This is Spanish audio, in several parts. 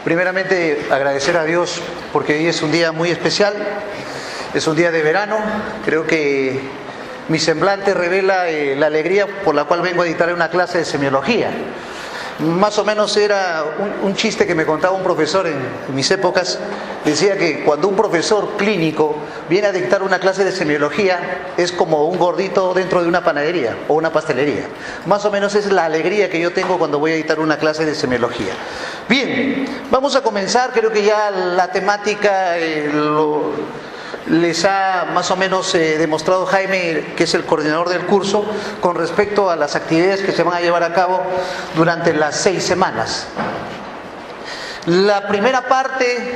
Primeramente, agradecer a Dios porque hoy es un día muy especial, es un día de verano. Creo que mi semblante revela la alegría por la cual vengo a dictar una clase de semiología. Más o menos era un chiste que me contaba un profesor en mis épocas. Decía que cuando un profesor clínico viene a dictar una clase de semiología es como un gordito dentro de una panadería o una pastelería. Más o menos es la alegría que yo tengo cuando voy a dictar una clase de semiología. Bien, vamos a comenzar. Creo que ya la temática les ha más o menos demostrado Jaime, que es el coordinador del curso, con respecto a las actividades que se van a llevar a cabo durante las 6 semanas. La primera parte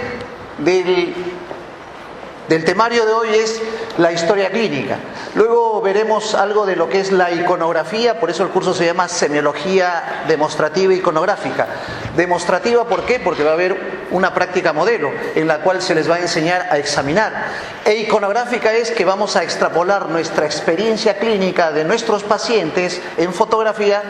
del temario de hoy es la historia clínica. Luego veremos algo de lo que es la iconografía, por eso el curso se llama Semiología Demostrativa e Iconográfica. Demostrativa, ¿por qué? Porque va a haber una práctica modelo en la cual se les va a enseñar a examinar. E iconográfica es que vamos a extrapolar nuestra experiencia clínica de nuestros pacientes en fotografía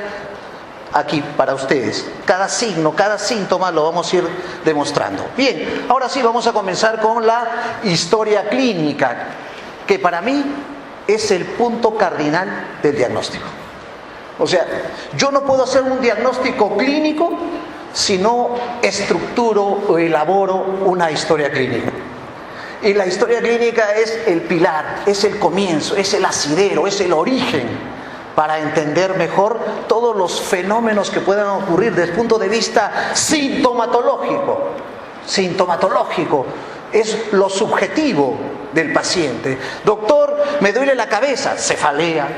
aquí para ustedes. Cada signo, cada síntoma lo vamos a ir demostrando. Bien, ahora sí vamos a comenzar con la historia clínica, que para mí es el punto cardinal del diagnóstico. O sea, yo no puedo hacer un diagnóstico clínico si no estructuro o elaboro una historia clínica. Y la historia clínica es el pilar, es el comienzo, es el asidero, es el origen para entender mejor todos los fenómenos que puedan ocurrir desde el punto de vista sintomatológico. Sintomatológico es lo subjetivo del paciente. Doctor, me duele la cabeza, cefalea.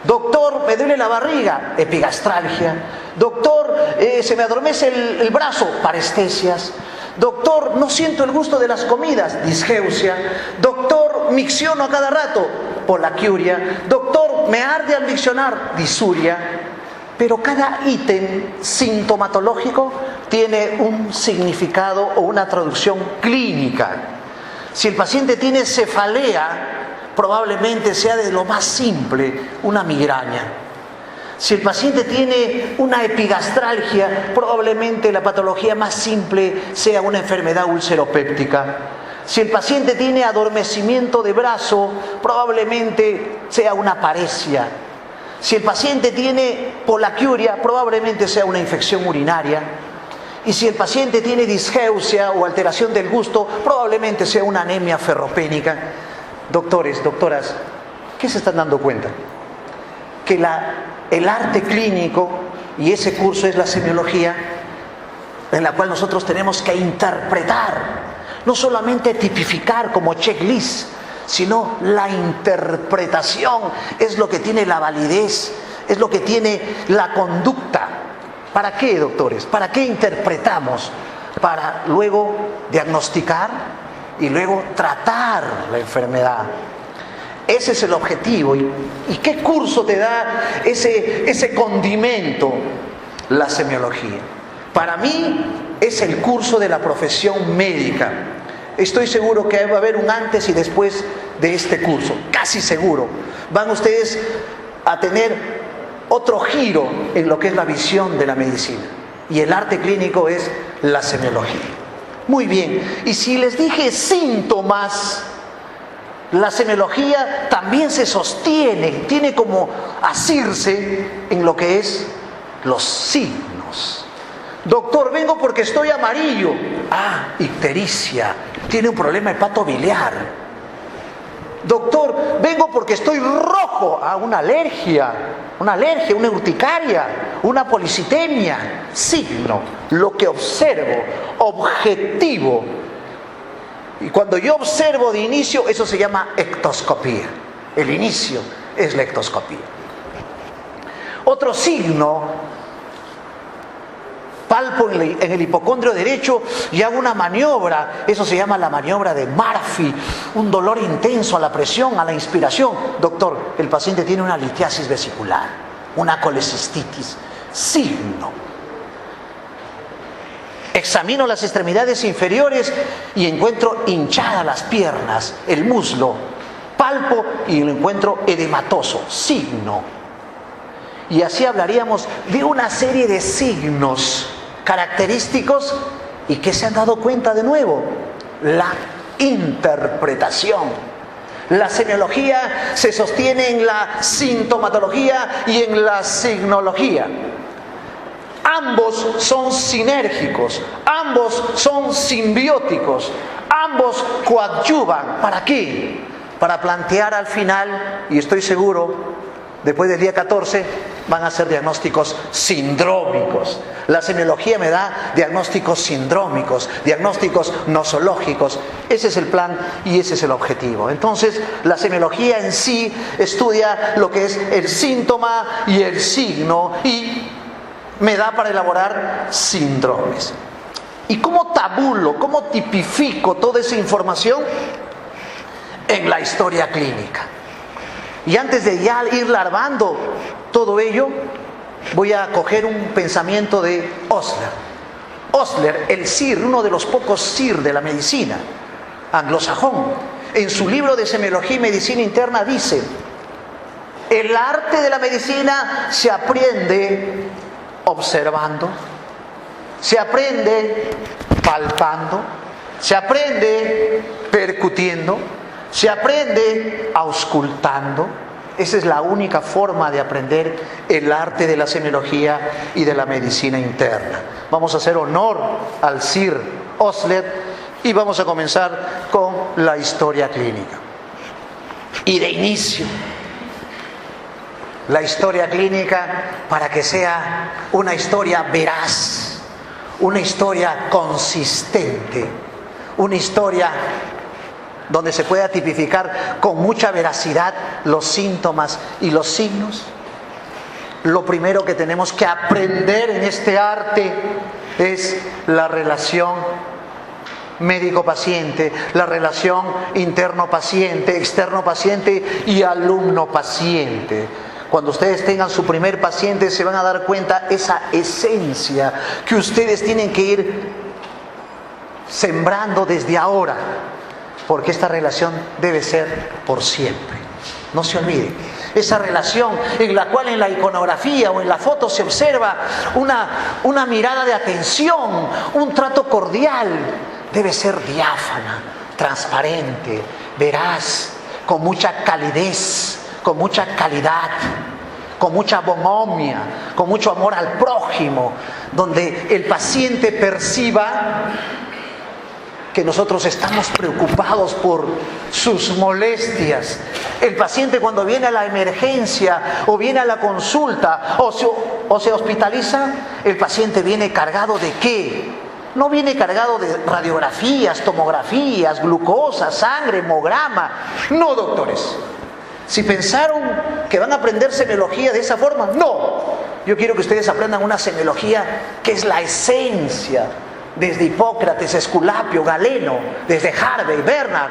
Doctor, me duele la barriga, epigastralgia. Doctor, se me adormece el brazo, parestesias. Doctor, no siento el gusto de las comidas, disgeusia. Doctor, micciono a cada rato, polaquiuria. Doctor, me arde al miccionar, disuria. Pero cada ítem sintomatológico tiene un significado o una traducción clínica. Si el paciente tiene cefalea, probablemente sea de lo más simple, una migraña. Si el paciente tiene una epigastralgia, probablemente la patología más simple sea una enfermedad ulceropéptica. Si el paciente tiene adormecimiento de brazo, probablemente sea una paresia. Si el paciente tiene polaquiuria, probablemente sea una infección urinaria. Y si el paciente tiene disgeusia o alteración del gusto, probablemente sea una anemia ferropénica. Doctores, doctoras, ¿qué se están dando cuenta? Que el arte clínico, y ese curso es la semiología, en la cual nosotros tenemos que interpretar, no solamente tipificar como checklist, sino la interpretación es lo que tiene la validez, es lo que tiene la conducta. ¿Para qué, doctores? ¿Para qué interpretamos? Para luego diagnosticar y luego tratar la enfermedad. Ese es el objetivo. ¿Y qué curso te da ese condimento? La semiología. Para mí es el curso de la profesión médica. Estoy seguro que va a haber un antes y después de este curso, casi seguro. Van ustedes a tener otro giro en lo que es la visión de la medicina. Y el arte clínico es la semiología. Muy bien, y si les dije síntomas, la semiología también se sostiene, tiene como asirse en lo que es los signos. Doctor, vengo porque estoy amarillo. Ah, ictericia, tiene un problema hepatobiliar. Doctor, vengo porque estoy rojo. Ah, una alergia, una urticaria, una policitemia. Signo, lo que observo, objetivo. Y cuando yo observo de inicio, eso se llama ectoscopía. El inicio es la ectoscopía. Otro signo, palpo en el hipocondrio derecho y hago una maniobra, eso se llama la maniobra de Murphy, un dolor intenso a la presión, a la inspiración. Doctor, el paciente tiene una litiasis vesicular, una colecistitis. Signo. Examino las extremidades inferiores y encuentro hinchadas las piernas, el muslo. Palpo y lo encuentro edematoso. Signo. Y así hablaríamos de una serie de signos característicos ¿Y qué se han dado cuenta de nuevo? La interpretación. La semiología se sostiene en la sintomatología y en la signología. Ambos son sinérgicos, ambos son simbióticos, ambos coadyuvan. ¿Para qué? Para plantear al final, y estoy seguro, después del día 14, van a ser diagnósticos sindrómicos. La semiología me da diagnósticos sindrómicos, diagnósticos nosológicos. Ese es el plan y ese es el objetivo. Entonces, la semiología en sí estudia lo que es el síntoma y el signo y me da para elaborar síndromes. ¿Y cómo tabulo, cómo tipifico toda esa información? En la historia clínica. Y antes de ya ir larvando todo ello, voy a coger un pensamiento de Osler. Osler, el SIR, uno de los pocos SIR de la medicina anglosajón, en su libro de Semiología y Medicina Interna dice: el arte de la medicina se aprende observando, se aprende palpando, se aprende percutiendo, se aprende auscultando. Esa es la única forma de aprender el arte de la semiología y de la medicina interna. Vamos a hacer honor al Sir Osler y vamos a comenzar con la historia clínica. Y de inicio, la historia clínica, para que sea una historia veraz, una historia consistente, una historia donde se pueda tipificar con mucha veracidad los síntomas y los signos. Lo primero que tenemos que aprender en este arte es la relación médico-paciente, la relación interno-paciente, externo-paciente y alumno-paciente. Cuando ustedes tengan su primer paciente se van a dar cuenta esa esencia que ustedes tienen que ir sembrando desde ahora, porque esta relación debe ser por siempre. No se olviden, esa relación en la cual en la iconografía o en la foto se observa una mirada de atención, un trato cordial, debe ser diáfana, transparente, veraz, con mucha calidez, con mucha calidad, con mucha bonhomia, con mucho amor al prójimo, donde el paciente perciba que nosotros estamos preocupados por sus molestias. El paciente, cuando viene a la emergencia o viene a la consulta o se hospitaliza, el paciente viene cargado ¿de qué? No viene cargado de radiografías, tomografías, glucosa, sangre, hemograma. No, doctores. Si pensaron que van a aprender semiología de esa forma, no. Yo quiero que ustedes aprendan una semiología que es la esencia, desde Hipócrates, Esculapio, Galeno, desde Harvey, Bernard.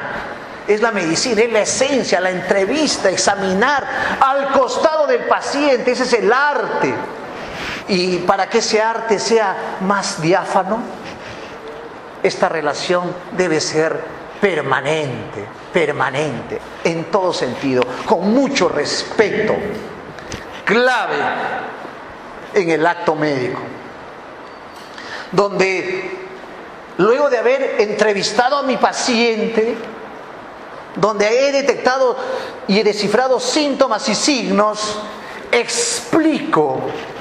Es la medicina, es la esencia, la entrevista, examinar al costado del paciente. Ese es el arte. Y para que ese arte sea más diáfano, esta relación debe ser permanente, en todo sentido, con mucho respeto, clave en el acto médico, donde luego de haber entrevistado a mi paciente, donde he detectado y he descifrado síntomas y signos,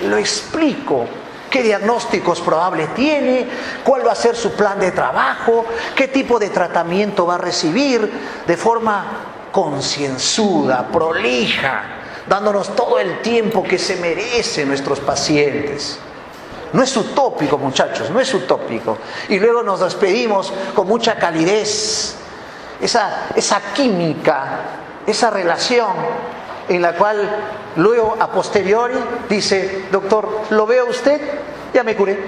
lo explico qué diagnósticos probables tiene, cuál va a ser su plan de trabajo, qué tipo de tratamiento va a recibir, de forma concienzuda, prolija, dándonos todo el tiempo que se merecen nuestros pacientes. No es utópico, muchachos, no es utópico. Y luego nos despedimos con mucha calidez, esa química, esa relación en la cual luego a posteriori dice: doctor, ¿lo veo a usted? Ya me curé.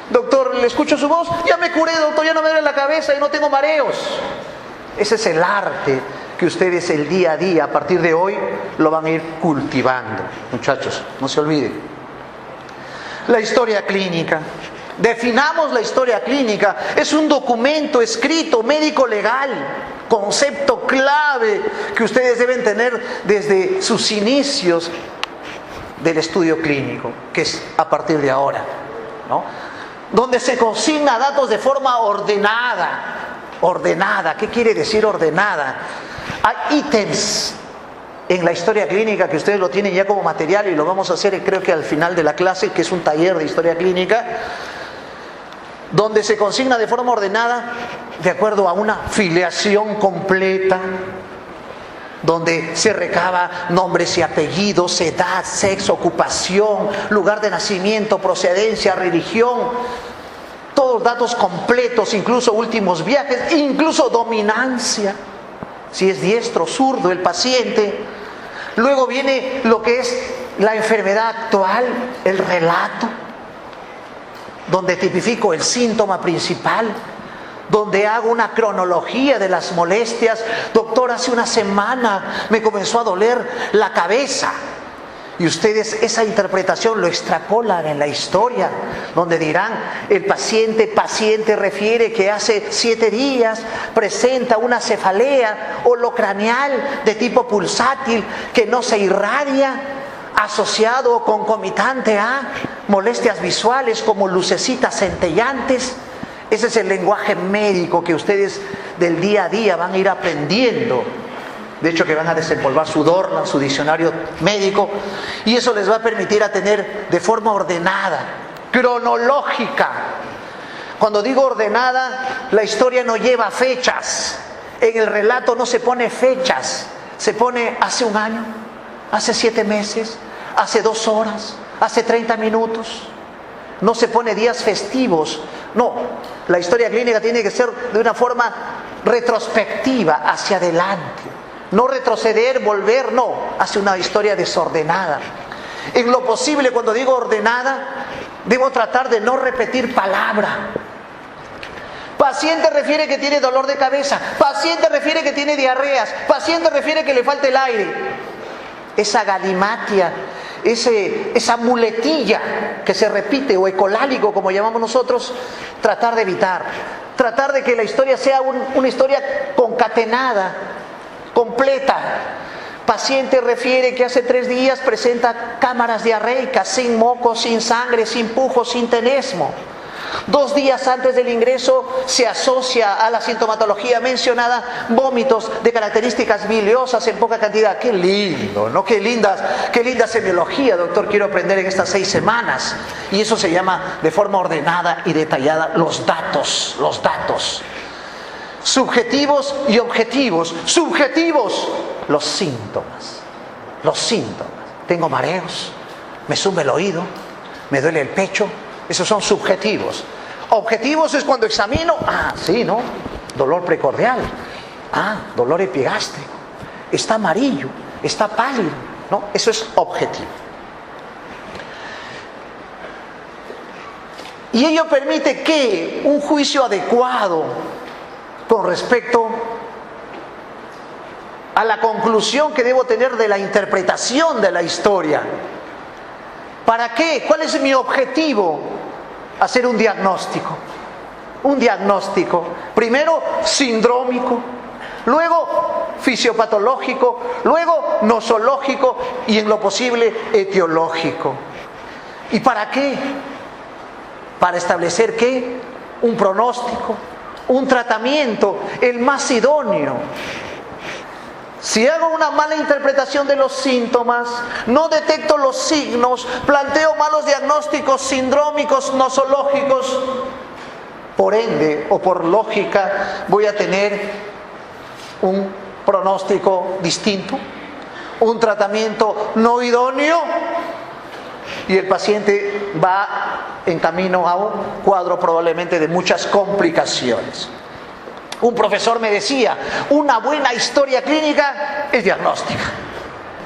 Doctor, ¿le escucho su voz? Ya me curé, doctor, ya no me duele la cabeza y no tengo mareos. Ese es el arte que ustedes el día a día, a partir de hoy, lo van a ir cultivando. Muchachos, no se olviden. La historia clínica. Definamos la historia clínica. Es un documento escrito, médico legal, concepto clave que ustedes deben tener desde sus inicios del estudio clínico, que es a partir de ahora, ¿no? donde se consigna datos de forma ordenada. Ordenada, ¿qué quiere decir ordenada? Hay ítems en la historia clínica que ustedes lo tienen ya como material y lo vamos a hacer creo que al final de la clase, que es un taller de historia clínica, donde se consigna de forma ordenada de acuerdo a una filiación completa, donde se recaba nombres y apellidos, edad, sexo, ocupación, lugar de nacimiento, procedencia, religión, todos datos completos, incluso últimos viajes, incluso dominancia, si es diestro, zurdo el paciente. Luego viene lo que es la enfermedad actual, el relato, donde tipifico el síntoma principal, donde hago una cronología de las molestias. Doctor, hace una semana me comenzó a doler la cabeza. Y ustedes esa interpretación lo extrapolan en la historia, donde dirán, el paciente refiere que hace 7 días presenta una cefalea holocraneal de tipo pulsátil que no se irradia, asociado o concomitante a molestias visuales como lucecitas centellantes. Ese es el lenguaje médico que ustedes del día a día van a ir aprendiendo. De hecho, que van a desempolvar su Dorland, su diccionario médico, y eso les va a permitir a tener de forma ordenada, cronológica. Cuando digo ordenada, la historia no lleva fechas. En el relato no se pone fechas. Se pone hace 1 año, hace 7 meses, hace 2 horas, hace 30 minutos. No se pone días festivos. No, la historia clínica tiene que ser de una forma retrospectiva, hacia adelante. No retroceder, volver, no. Hace una historia desordenada. En lo posible, cuando digo ordenada, debo tratar de no repetir palabra. Paciente refiere que tiene dolor de cabeza. Paciente refiere que tiene diarreas. Paciente refiere que le falta el aire. Esa galimatia, esa muletilla que se repite, o ecolálico como llamamos nosotros, tratar de evitar. Tratar de que la historia sea una historia concatenada, completa. Paciente refiere que hace 3 días presenta cámaras diarreicas, sin moco, sin sangre, sin pujo, sin tenesmo. 2 días antes del ingreso se asocia a la sintomatología mencionada vómitos de características biliosas en poca cantidad. ¡Qué lindo! ¿No? ¡Qué linda semiología, doctor! Quiero aprender en estas 6 semanas. Y eso se llama de forma ordenada y detallada los datos. Subjetivos y objetivos. Subjetivos, los síntomas. Tengo mareos, me zumba el oído, me duele el pecho. Esos son subjetivos. Objetivos es cuando examino, sí, ¿no? Dolor precordial, dolor epigástrico, está amarillo, está pálido, ¿no? Eso es objetivo. Y ello permite que un juicio adecuado con respecto a la conclusión que debo tener de la interpretación de la historia. ¿Para qué? ¿Cuál es mi objetivo? Hacer un diagnóstico. Un diagnóstico, primero sindrómico, luego fisiopatológico, luego nosológico y en lo posible etiológico. ¿Y para qué? Para establecer ¿qué? Un pronóstico, un tratamiento, el más idóneo. Si hago una mala interpretación de los síntomas, no detecto los signos, planteo malos diagnósticos sindrómicos, nosológicos, por ende o por lógica voy a tener un pronóstico distinto, un tratamiento no idóneo y el paciente va en camino a un cuadro probablemente de muchas complicaciones. Un profesor me decía, una buena historia clínica es diagnóstica.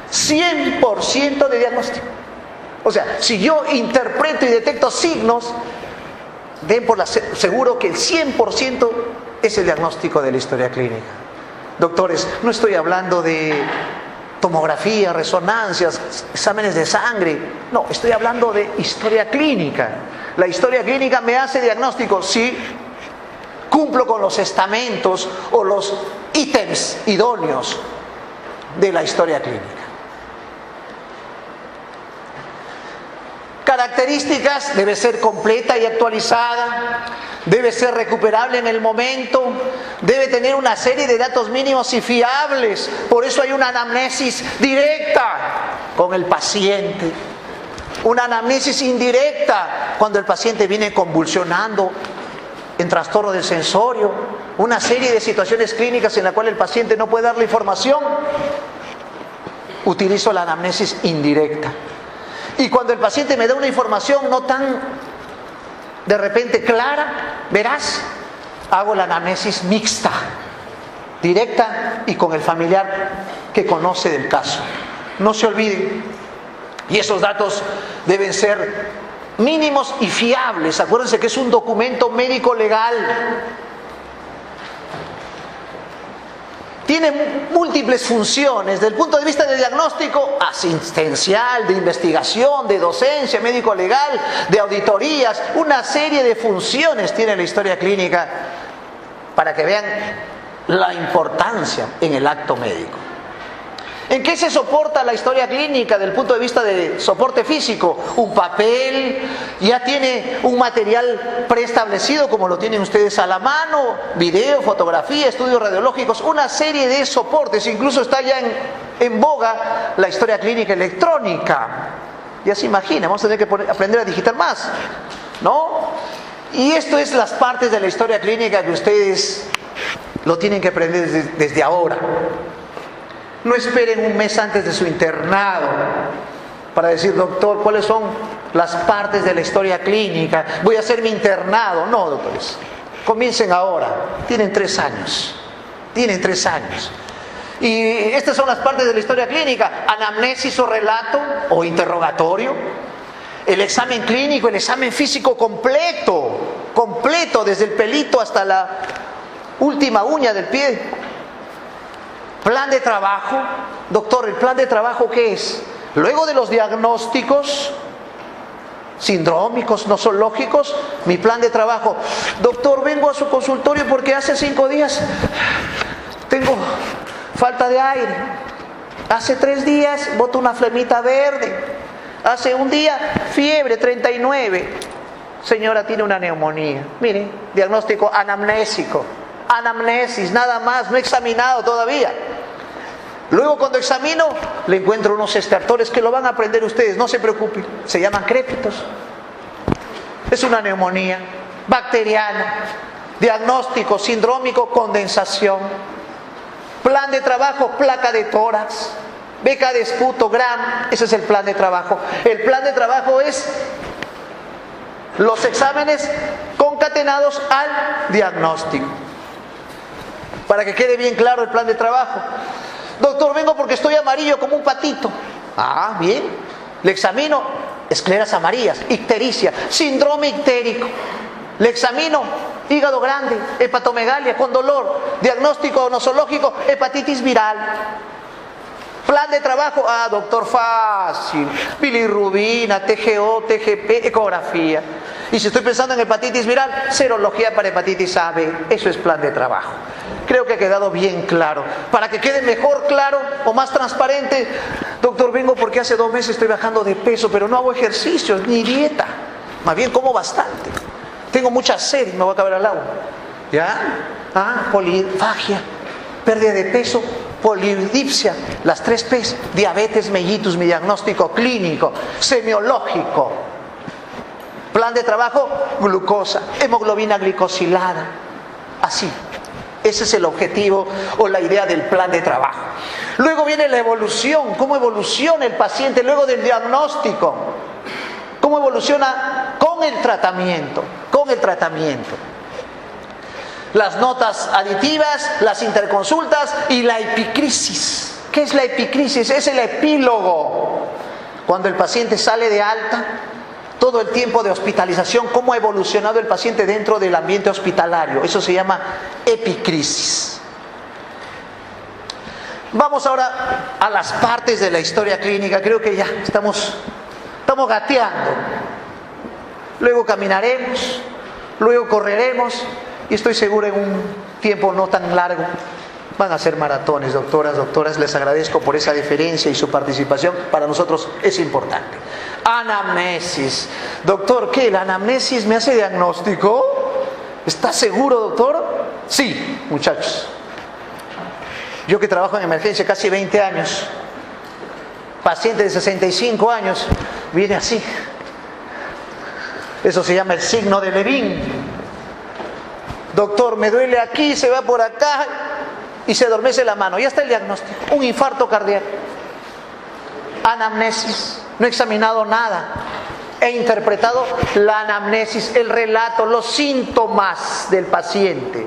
100% de diagnóstico. O sea, si yo interpreto y detecto signos, den por seguro que el 100% es el diagnóstico de la historia clínica. Doctores, no estoy hablando de tomografía, resonancias, exámenes de sangre. No, estoy hablando de historia clínica. La historia clínica me hace diagnóstico si cumplo con los estamentos o los ítems idóneos de la historia clínica. características: debe ser completa y actualizada, debe ser recuperable en el momento, debe tener una serie de datos mínimos y fiables. Por eso hay una anamnesis directa con el paciente, una anamnesis indirecta cuando el paciente viene convulsionando en trastorno del sensorio, una serie de situaciones clínicas en la cual el paciente no puede dar la información. Utilizo la anamnesis indirecta. Y cuando el paciente me da una información no tan de repente clara, veraz, hago la anamnesis mixta, directa y con el familiar que conoce del caso. No se olviden, y esos datos deben ser mínimos y fiables. Acuérdense que es un documento médico legal. Tiene múltiples funciones, desde el punto de vista de diagnóstico, asistencial, de investigación, de docencia, médico-legal, de auditorías. Una serie de funciones tiene la historia clínica para que vean la importancia en el acto médico. ¿En qué se soporta la historia clínica desde el punto de vista de soporte físico? Un papel, ya tiene un material preestablecido como lo tienen ustedes a la mano, video, fotografía, estudios radiológicos, una serie de soportes. Incluso está ya en boga la historia clínica electrónica. Ya se imagina, vamos a tener que aprender a digitar más, ¿no? Y esto es las partes de la historia clínica que ustedes lo tienen que aprender desde ahora. No esperen un mes antes de su internado para decir: doctor, ¿cuáles son las partes de la historia clínica? Voy a hacer mi internado. No, doctores, comiencen ahora. Tienen 3 años. Tienen 3 años. Y estas son las partes de la historia clínica: anamnesis o relato o interrogatorio, el examen clínico, el examen físico completo, desde el pelito hasta la última uña del pie. Plan de trabajo. Doctor, ¿el plan de trabajo qué es? Luego de los diagnósticos sindrómicos, nosológicos, mi plan de trabajo. Doctor, vengo a su consultorio porque hace 5 días tengo falta de aire. Hace 3 días boto una flemita verde. Hace un día fiebre 39. Señora, tiene una neumonía. Mire, diagnóstico anamnésico. Anamnesis, nada más, no he examinado todavía. Luego, cuando examino, le encuentro unos estertores que lo van a aprender ustedes, no se preocupen, se llaman crépitos. Es una neumonía bacteriana. Diagnóstico sindrómico, condensación. Plan de trabajo, placa de tórax, beca de esputo, Gram. Ese es el plan de trabajo. El plan de trabajo es los exámenes concatenados al diagnóstico. Para que quede bien claro el plan de trabajo. Doctor, vengo porque estoy amarillo como un patito. Ah, bien. Le examino, escleras amarillas, ictericia, síndrome ictérico. Le examino, hígado grande, hepatomegalia con dolor, diagnóstico nosológico, hepatitis viral. Plan de trabajo, doctor, fácil, bilirrubina, TGO, TGP, ecografía. Y si estoy pensando en hepatitis viral, serología para hepatitis A, B. Eso es plan de trabajo. Creo que ha quedado bien claro. Para que quede mejor claro o más transparente: doctor, vengo porque hace 2 meses estoy bajando de peso, pero no hago ejercicios ni dieta. Más bien como bastante. Tengo mucha sed y me voy a caber al agua. ¿Ya? Polifagia, pérdida de peso, polidipsia, las 3 P's, diabetes mellitus, mi diagnóstico clínico, semiológico. Plan de trabajo, glucosa, hemoglobina glicosilada. Así. Ese es el objetivo o la idea del plan de trabajo. Luego viene la evolución, cómo evoluciona el paciente luego del diagnóstico. Cómo evoluciona con el tratamiento, Las notas aditivas, las interconsultas y la epicrisis. ¿Qué es la epicrisis? Es el epílogo. Cuando el paciente sale de alta, todo el tiempo de hospitalización, cómo ha evolucionado el paciente dentro del ambiente hospitalario. Eso se llama epicrisis. Vamos ahora a las partes de la historia clínica. Creo que ya estamos gateando. Luego caminaremos, luego correremos y estoy seguro en un tiempo no tan largo Van a ser maratones, doctoras, les agradezco por esa deferencia y su participación, para nosotros es importante. Anamnesis. Doctor, ¿qué? ¿La anamnesis me hace diagnóstico? ¿Está seguro, doctor? Sí, muchachos. Yo que trabajo en emergencia casi 20 años, paciente de 65 años, viene así. Eso se llama el signo de Levin. Doctor, me duele aquí, se va por acá y se adormece la mano. Ya está el diagnóstico. Un infarto cardíaco. Anamnesis. No he examinado nada. He interpretado la anamnesis, el relato, los síntomas del paciente.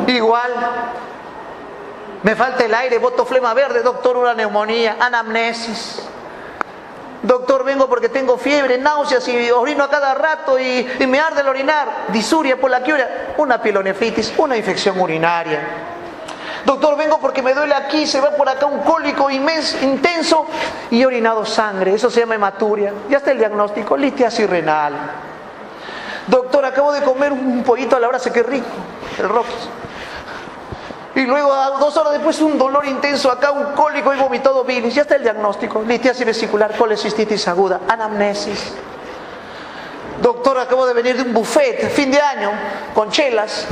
Igual, me falta el aire, boto flema verde, doctor, una neumonía, anamnesis. Doctor, vengo porque tengo fiebre, náuseas y orino a cada rato y me arde el orinar, disuria, polaquiuria, una pielonefritis, una infección urinaria. Doctor, vengo porque me duele aquí, se va por acá un cólico inmenso, intenso y he orinado sangre, eso se llama hematuria. Ya está el diagnóstico, litiasis renal. Doctor, acabo de comer un pollito a la brasa, qué rico, el Rockies. Y luego, 2 horas después, un dolor intenso acá, un cólico y vomitado bilis. Ya está el diagnóstico. Litiasis vesicular, colecistitis aguda, anamnesis. Doctor, acabo de venir de un buffet, fin de año, con chelas.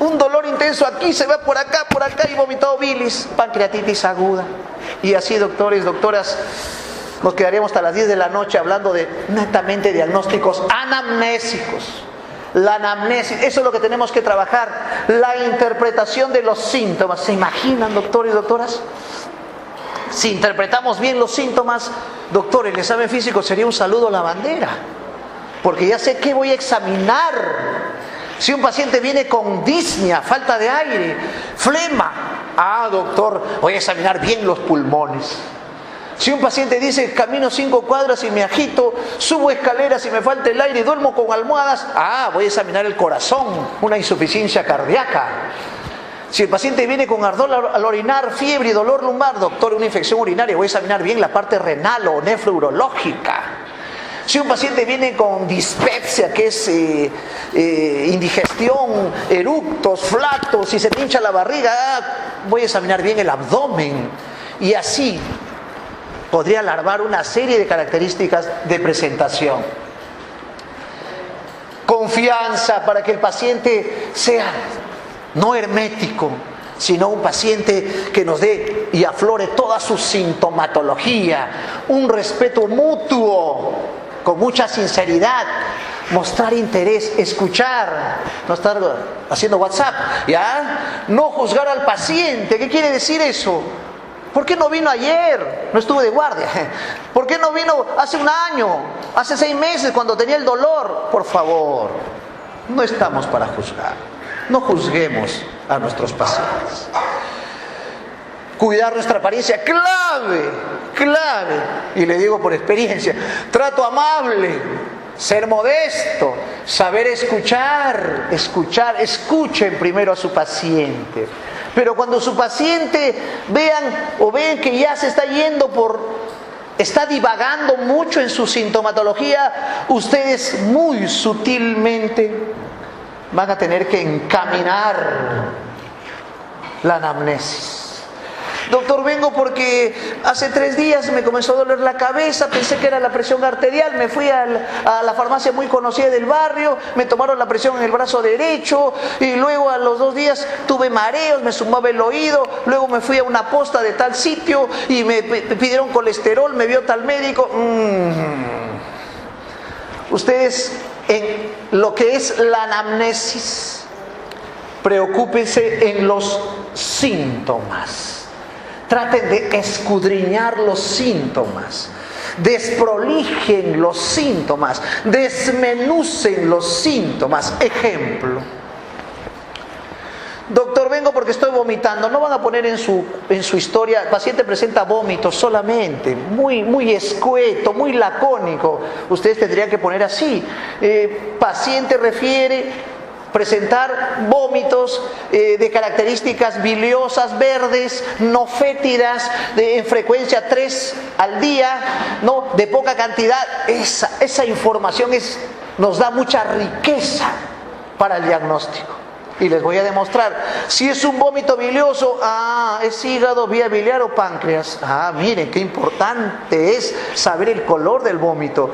Un dolor intenso aquí, se va por acá y vomitado bilis, pancreatitis aguda. Y así, doctores, doctoras, nos quedaríamos hasta las 10 de la noche hablando de netamente diagnósticos anamnésicos. La anamnesis, eso es lo que tenemos que trabajar, la interpretación de los síntomas. ¿Se imaginan, doctores y doctoras? Si interpretamos bien los síntomas, doctor, el examen físico sería un saludo a la bandera, porque ya sé qué voy a examinar. Si un paciente viene con disnea, falta de aire, flema, doctor, voy a examinar bien los pulmones. Si un paciente dice, camino 5 cuadras y me agito, subo escaleras y me falta el aire y duermo con almohadas, voy a examinar el corazón, una insuficiencia cardíaca. Si el paciente viene con ardor al orinar, fiebre y dolor lumbar, doctor, una infección urinaria, voy a examinar bien la parte renal o nefrourológica. Si un paciente viene con dispepsia, que es indigestión, eructos, flatos, y se pincha la barriga, voy a examinar bien el abdomen. Y así podría alargar una serie de características de presentación. Confianza para que el paciente sea no hermético, sino un paciente que nos dé y aflore toda su sintomatología. Un respeto mutuo, con mucha sinceridad, mostrar interés, escuchar, no estar haciendo WhatsApp, ¿ya? No juzgar al paciente. ¿Qué quiere decir eso? ¿Por qué no vino ayer? No estuve de guardia. ¿Por qué no vino hace un año? Hace 6 meses cuando tenía el dolor. Por favor, no estamos para juzgar. No juzguemos a nuestros pacientes. Cuidar nuestra apariencia, clave. Y le digo por experiencia, trato amable, ser modesto, saber escuchar. Escuchen primero a su paciente. Pero cuando su paciente ven que ya se está está divagando mucho en su sintomatología, ustedes muy sutilmente van a tener que encaminar la anamnesis. Doctor, vengo porque hace 3 días me comenzó a doler la cabeza, pensé que era la presión arterial, me fui a la farmacia muy conocida del barrio, me tomaron la presión en el brazo derecho y luego a los 2 días tuve mareos, me zumbaba el oído, luego me fui a una posta de tal sitio y me pidieron colesterol, me vio tal médico. Ustedes, en lo que es la anamnesis, preocúpense en los síntomas. Traten de escudriñar los síntomas, desprolijen los síntomas, desmenucen los síntomas. Ejemplo: doctor, vengo porque estoy vomitando. No van a poner en su historia, el paciente presenta vómitos solamente, muy escueto, muy lacónico. Ustedes tendrían que poner así: paciente refiere presentar vómitos de características biliosas, verdes, no fétidas, en frecuencia 3 al día, ¿no? De poca cantidad. Esa información nos da mucha riqueza para el diagnóstico. Y les voy a demostrar. Si es un vómito bilioso, es hígado, vía biliar o páncreas. Miren, qué importante es saber el color del vómito.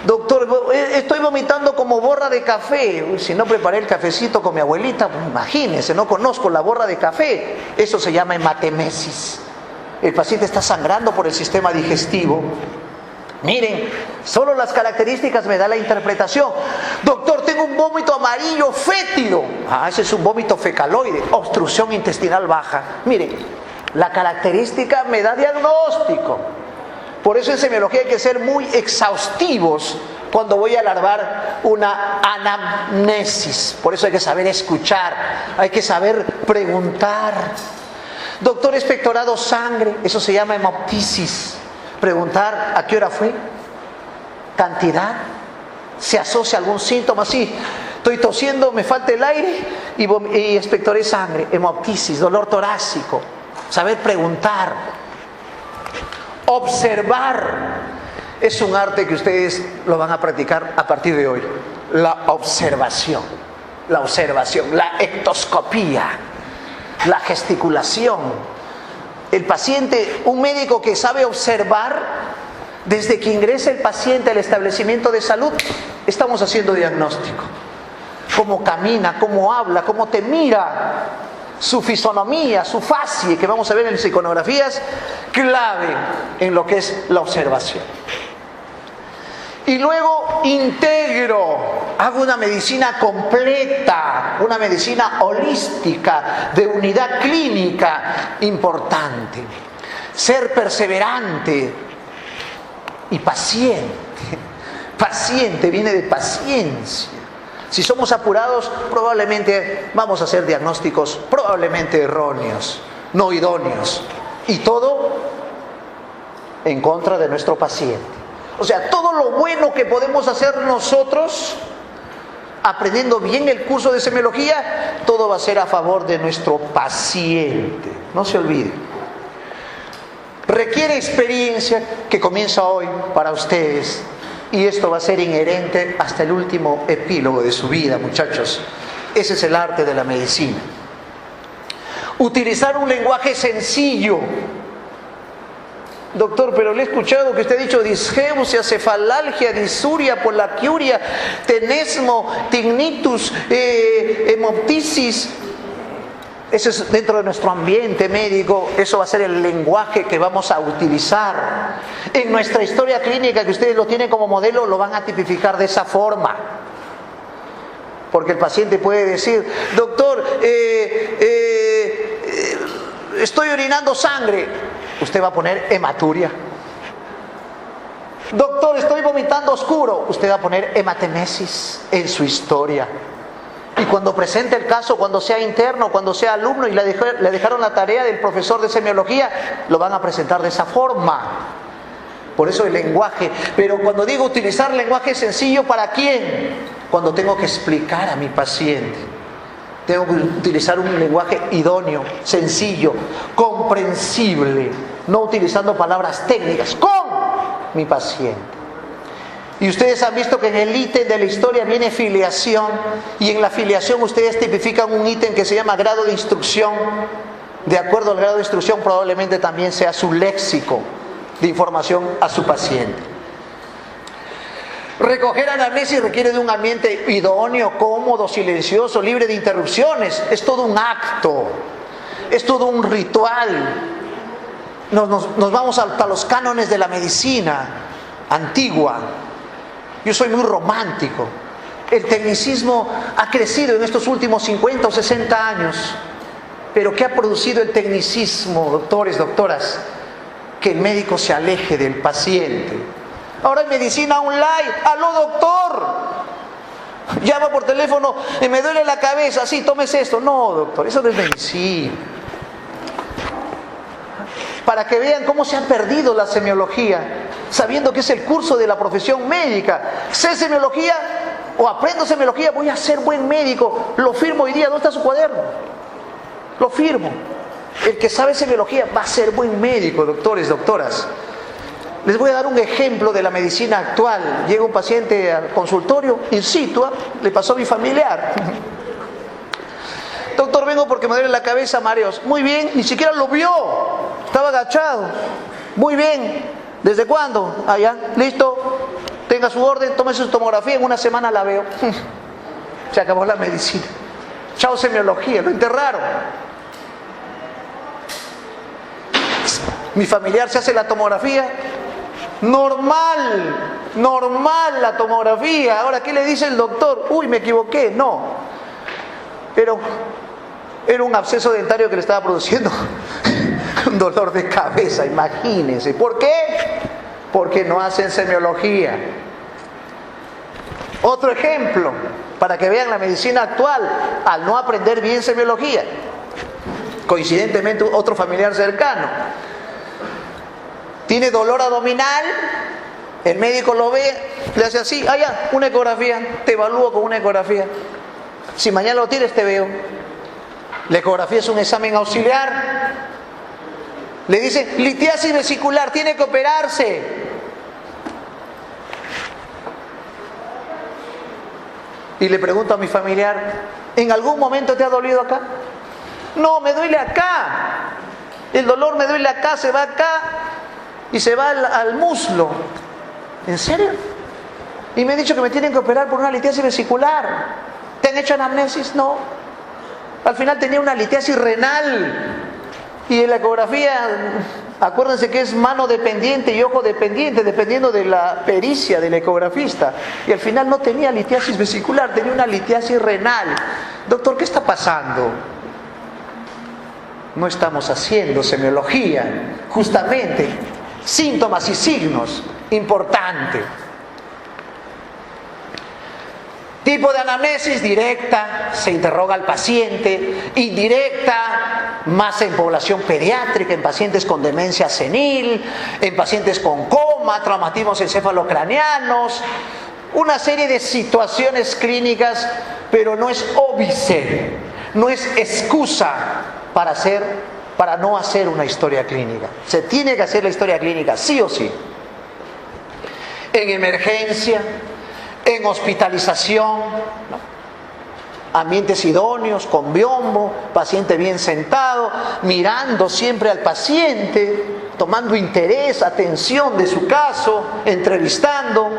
Doctor, estoy vomitando como borra de café. Uy, si no preparé el cafecito con mi abuelita, pues imagínense, no conozco la borra de café. Eso se llama hematemesis. El paciente está sangrando por el sistema digestivo. Miren, solo las características me da la interpretación. Doctor, tengo un vómito amarillo fétido. Ese es un vómito fecaloide, obstrucción intestinal baja. Miren, la característica me da diagnóstico. Por eso en semiología hay que ser muy exhaustivos cuando voy a alargar una anamnesis. Por eso hay que saber escuchar, hay que saber preguntar. Doctor, expectorado sangre, eso se llama hemoptisis. Preguntar a qué hora fue, cantidad, se asocia a algún síntoma. Sí, estoy tosiendo, me falta el aire y expectoré sangre, hemoptisis, dolor torácico. Saber preguntar, observar, es un arte que ustedes lo van a practicar a partir de hoy. La observación, la ectoscopía, la gesticulación. El paciente, un médico que sabe observar, desde que ingresa el paciente al establecimiento de salud, estamos haciendo diagnóstico. Cómo camina, cómo habla, cómo te mira, su fisonomía, su facie, que vamos a ver en las iconografías, clave en lo que es la observación. Y luego integro, hago una medicina completa, una medicina holística, de unidad clínica importante. Ser perseverante y paciente. Paciente viene de paciencia. Si somos apurados, probablemente vamos a hacer diagnósticos probablemente erróneos, no idóneos. Y todo en contra de nuestro paciente. O sea, todo lo bueno que podemos hacer nosotros, aprendiendo bien el curso de semiología, todo va a ser a favor de nuestro paciente. No se olvide. Requiere experiencia que comienza hoy para ustedes. Y esto va a ser inherente hasta el último epílogo de su vida, muchachos. Ese es el arte de la medicina. Utilizar un lenguaje sencillo. Doctor, pero le he escuchado que usted ha dicho disgeusia, cefalalgia, disuria, polaquiuria, tenesmo, tinnitus, hemoptisis. Eso es dentro de nuestro ambiente médico, eso va a ser el lenguaje que vamos a utilizar. En nuestra historia clínica, que ustedes lo tienen como modelo, lo van a tipificar de esa forma. Porque el paciente puede decir, doctor, estoy orinando sangre. Usted va a poner hematuria. Doctor, estoy vomitando oscuro. Usted va a poner hematemesis en su historia. Y cuando presente el caso, cuando sea interno, cuando sea alumno y le dejaron la tarea del profesor de semiología, lo van a presentar de esa forma. Por eso el lenguaje. Pero cuando digo utilizar lenguaje sencillo, ¿para quién? Cuando tengo que explicar a mi paciente. Tengo que utilizar un lenguaje idóneo, sencillo, comprensible, no utilizando palabras técnicas, con mi paciente. Y ustedes han visto que en el ítem de la historia viene filiación, y en la filiación ustedes tipifican un ítem que se llama grado de instrucción. De acuerdo al grado de instrucción, probablemente también sea su léxico de información a su paciente. Recoger anamnesis requiere de un ambiente idóneo, cómodo, silencioso, libre de interrupciones. Es todo un acto, es todo un ritual. Nos vamos hasta los cánones de la medicina antigua. Yo soy muy romántico. El tecnicismo ha crecido en estos últimos 50 o 60 años. Pero ¿qué ha producido el tecnicismo, doctores, doctoras? Que el médico se aleje del paciente. Ahora hay medicina online. ¡Aló, doctor! Llama por teléfono, me duele la cabeza, sí, tómese esto. No, doctor, eso no es medicina. Para que vean cómo se ha perdido la semiología, sabiendo que es el curso de la profesión médica. Sé semiología o aprendo semiología, voy a ser buen médico. Lo firmo hoy día, ¿dónde está su cuaderno? Lo firmo. El que sabe semiología va a ser buen médico, doctores, doctoras. Les voy a dar un ejemplo de la medicina actual. Llega un paciente al consultorio, in situ, le pasó a mi familiar. doctor, vengo porque me duele la cabeza, mareos. Muy bien, ni siquiera lo vio, estaba agachado. Muy bien, ¿desde cuándo? Ah, ya, listo, tenga su orden, tome su tomografía, en una semana la veo. Se acabó la medicina. Chao semiología, lo enterraron. Mi familiar se hace la tomografía, normal la tomografía. Ahora, ¿qué le dice el doctor? Uy, me equivoqué. No, pero era un absceso dentario que le estaba produciendo un dolor de cabeza, imagínense. ¿Por qué? Porque no hacen semiología. Otro ejemplo, para que vean la medicina actual, al no aprender bien semiología. Coincidentemente, otro familiar cercano tiene dolor abdominal, el médico lo ve, le hace así, ah ya, una ecografía, te evalúo con una ecografía. Si mañana lo tienes, te veo. La ecografía es un examen auxiliar. Le dice, litiasis vesicular, tiene que operarse. Y le pregunto a mi familiar, ¿en algún momento te ha dolido acá? No, me duele acá. El dolor me duele acá, se va acá y se va al muslo. ¿En serio? Y me han dicho que me tienen que operar por una litiasis vesicular. ¿Te han hecho anamnesis? No. Al final tenía una litiasis renal. Y en la ecografía, acuérdense que es mano dependiente y ojo dependiente, dependiendo de la pericia del ecografista. Y al final no tenía litiasis vesicular, tenía una litiasis renal. Doctor, ¿qué está pasando? No estamos haciendo semiología, justamente. Síntomas y signos, importante. Tipo de anamnesis directa, se interroga al paciente. Indirecta, más en población pediátrica, en pacientes con demencia senil, en pacientes con coma, traumatismos encefalocraneanos, una serie de situaciones clínicas, pero no es óbice, no es excusa para no hacer una historia clínica. Se tiene que hacer la historia clínica, sí o sí. En emergencia, en hospitalización, ¿no? Ambientes idóneos, con biombo, paciente bien sentado, mirando siempre al paciente, tomando interés, atención de su caso, entrevistando,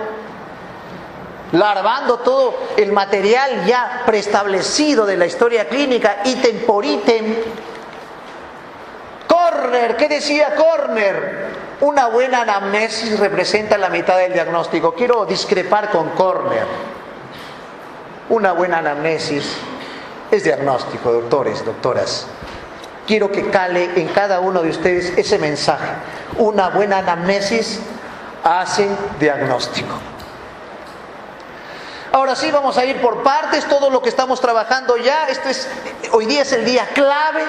larvando todo el material ya preestablecido de la historia clínica, ítem por ítem. Körner, ¿qué decía Körner? Una buena anamnesis representa la mitad del diagnóstico. Quiero discrepar con Körner. Una buena anamnesis es diagnóstico, doctores, doctoras. Quiero que cale en cada uno de ustedes ese mensaje. Una buena anamnesis hace diagnóstico. Ahora sí, vamos a ir por partes, todo lo que estamos trabajando ya. Hoy día es el día clave.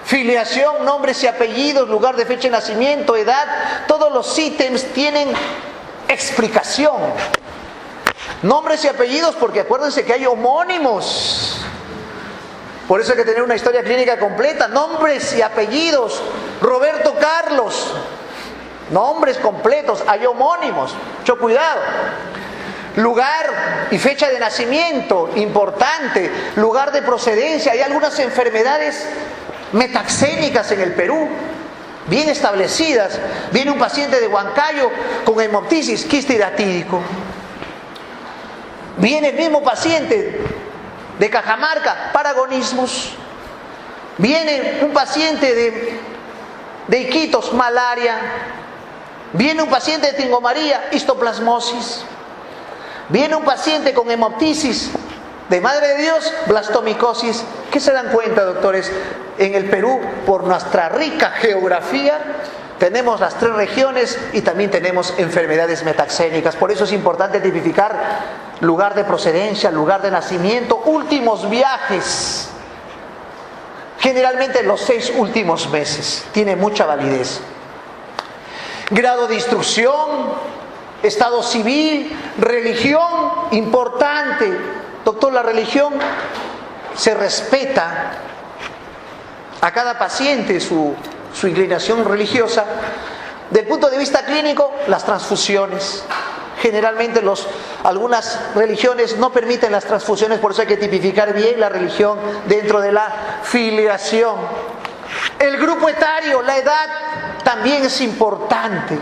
Filiación, nombres y apellidos, lugar de fecha de nacimiento, edad, todos los ítems tienen explicación. Nombres y apellidos, porque acuérdense que hay homónimos. Por eso hay que tener una historia clínica completa. Nombres y apellidos. Roberto Carlos. Nombres completos, hay homónimos. Mucho cuidado. Lugar y fecha de nacimiento, importante. Lugar de procedencia. Hay algunas enfermedades metaxénicas en el Perú, bien establecidas. Viene un paciente de Huancayo con hemoptisis, quiste hidatídico. Viene el mismo paciente de Cajamarca, paragonismos. Viene un paciente de Iquitos, malaria. Viene un paciente de Tingomaría, histoplasmosis. Viene un paciente con hemoptisis de Madre de Dios, blastomicosis. ¿Qué se dan cuenta, doctores? En el Perú, por nuestra rica geografía, tenemos las 3 regiones y también tenemos enfermedades metaxénicas. Por eso es importante tipificar lugar de procedencia, lugar de nacimiento, últimos viajes. Generalmente los 6 últimos meses. Tiene mucha validez. Grado de instrucción, estado civil, religión, importante. Doctor, la religión se respeta a cada paciente su inclinación religiosa. Del punto de vista clínico, las transfusiones. Generalmente algunas religiones no permiten las transfusiones, por eso hay que tipificar bien la religión dentro de la filiación. El grupo etario, la edad, también es importante,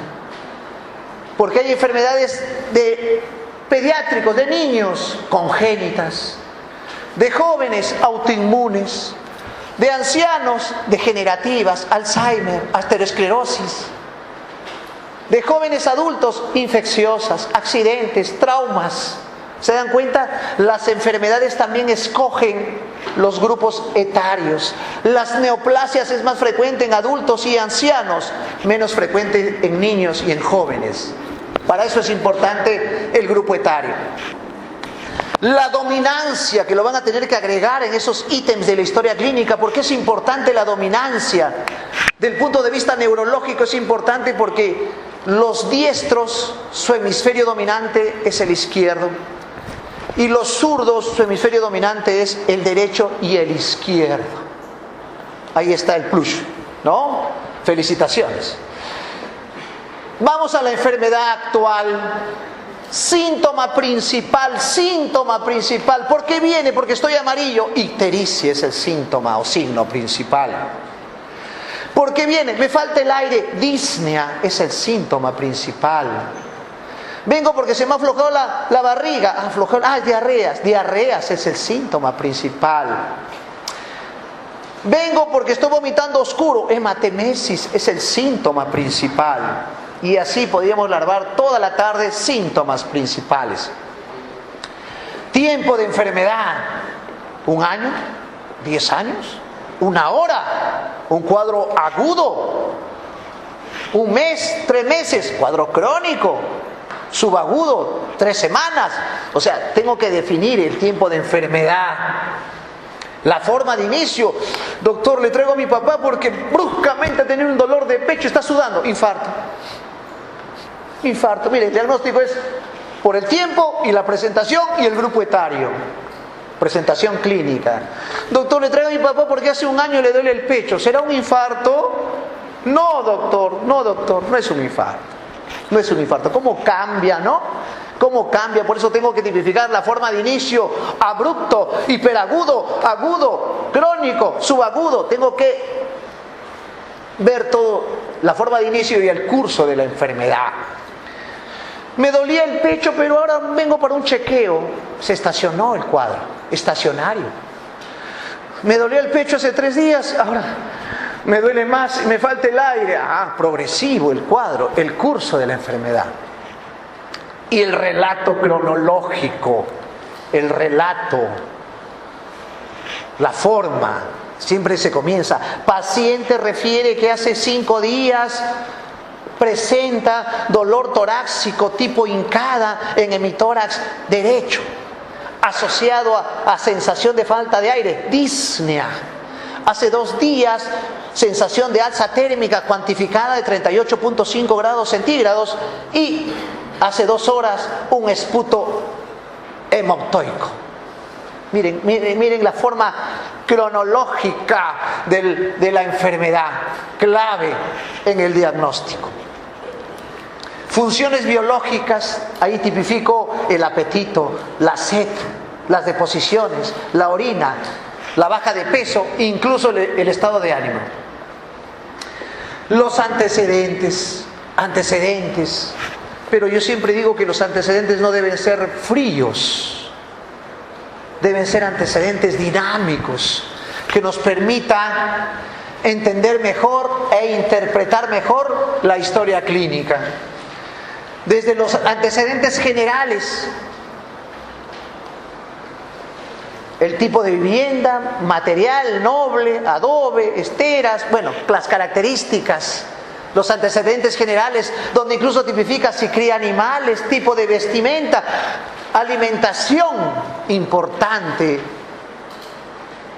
porque hay enfermedades de pediátricos, de niños congénitas, de jóvenes autoinmunes, de ancianos degenerativas, Alzheimer, arteriosclerosis, de jóvenes adultos infecciosas, accidentes, traumas. ¿Se dan cuenta? Las enfermedades también escogen los grupos etarios. Las neoplasias es más frecuente en adultos y ancianos, menos frecuente en niños y en jóvenes. Para eso es importante el grupo etario. La dominancia, que lo van a tener que agregar en esos ítems de la historia clínica. ¿Por qué es importante la dominancia? Del punto de vista neurológico es importante porque los diestros, su hemisferio dominante es el izquierdo, y los zurdos, su hemisferio dominante es el derecho y el izquierdo. Ahí está el plus, ¿no? Felicitaciones. Vamos a la enfermedad actual. Síntoma principal. ¿Por qué viene? Porque estoy amarillo. Ictericia es el síntoma o signo principal. ¿Por qué viene? Me falta el aire. Disnea es el síntoma principal. Vengo porque se me ha aflojado la barriga. Diarreas es el síntoma principal. Vengo porque estoy vomitando oscuro. Hematemesis es el síntoma principal. Y así podríamos larvar toda la tarde síntomas principales. Tiempo de enfermedad: 1 año, 10 años, 1 hora, un cuadro agudo, 1 mes, 3 meses, cuadro crónico, subagudo, 3 semanas. O sea, tengo que definir el tiempo de enfermedad. La forma de inicio: doctor, le traigo a mi papá porque bruscamente ha tenido un dolor de pecho, está sudando. Infarto. Mire, el diagnóstico es por el tiempo y la presentación y el grupo etario. Presentación clínica: doctor, le traigo a mi papá porque hace 1 año le duele el pecho. ¿Será un infarto? No, doctor, no es un infarto. ¿Cómo cambia, no? ¿Cómo cambia? Por eso tengo que tipificar la forma de inicio: abrupto, hiperagudo, agudo, crónico, subagudo. Tengo que ver todo, la forma de inicio y el curso de la enfermedad. Me dolía el pecho, pero ahora vengo para un chequeo. Se estacionó el cuadro, estacionario. Me dolía el pecho hace 3 días, ahora me duele más y me falta el aire. Progresivo el cuadro, el curso de la enfermedad. Y el relato cronológico, la forma, siempre se comienza: paciente refiere que hace 5 días presenta dolor torácico tipo hincada en hemitórax derecho, asociado a sensación de falta de aire, disnea. Hace 2 días, sensación de alza térmica cuantificada de 38.5 grados centígrados, y hace 2 horas un esputo hemoptoico. Miren la forma cronológica de la enfermedad, clave en el diagnóstico. Funciones biológicas: ahí tipifico el apetito, la sed, las deposiciones, la orina, la baja de peso, incluso el estado de ánimo. Los antecedentes, pero yo siempre digo que los antecedentes no deben ser fríos, deben ser antecedentes dinámicos, que nos permitan entender mejor e interpretar mejor la historia clínica. Desde los antecedentes generales: el tipo de vivienda, material noble, adobe, esteras, las características. Los antecedentes generales, donde incluso tipifica si cría animales, tipo de vestimenta, alimentación, importante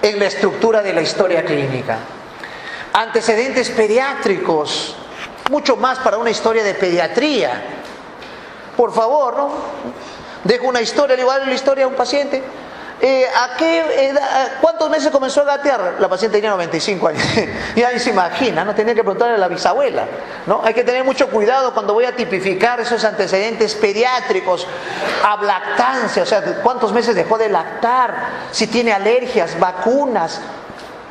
en la estructura de la historia clínica. Antecedentes pediátricos, mucho más para una historia de pediatría. Por favor, ¿no? Dejo una historia, le voy a dar la historia a un paciente. ¿Cuántos meses comenzó a gatear? La paciente tenía 95 años. Y ahí se imagina, ¿no? Tenía que preguntarle a la bisabuela, ¿no? Hay que tener mucho cuidado cuando voy a tipificar esos antecedentes pediátricos. Ablactancia, o sea, ¿cuántos meses dejó de lactar? Si tiene alergias, vacunas.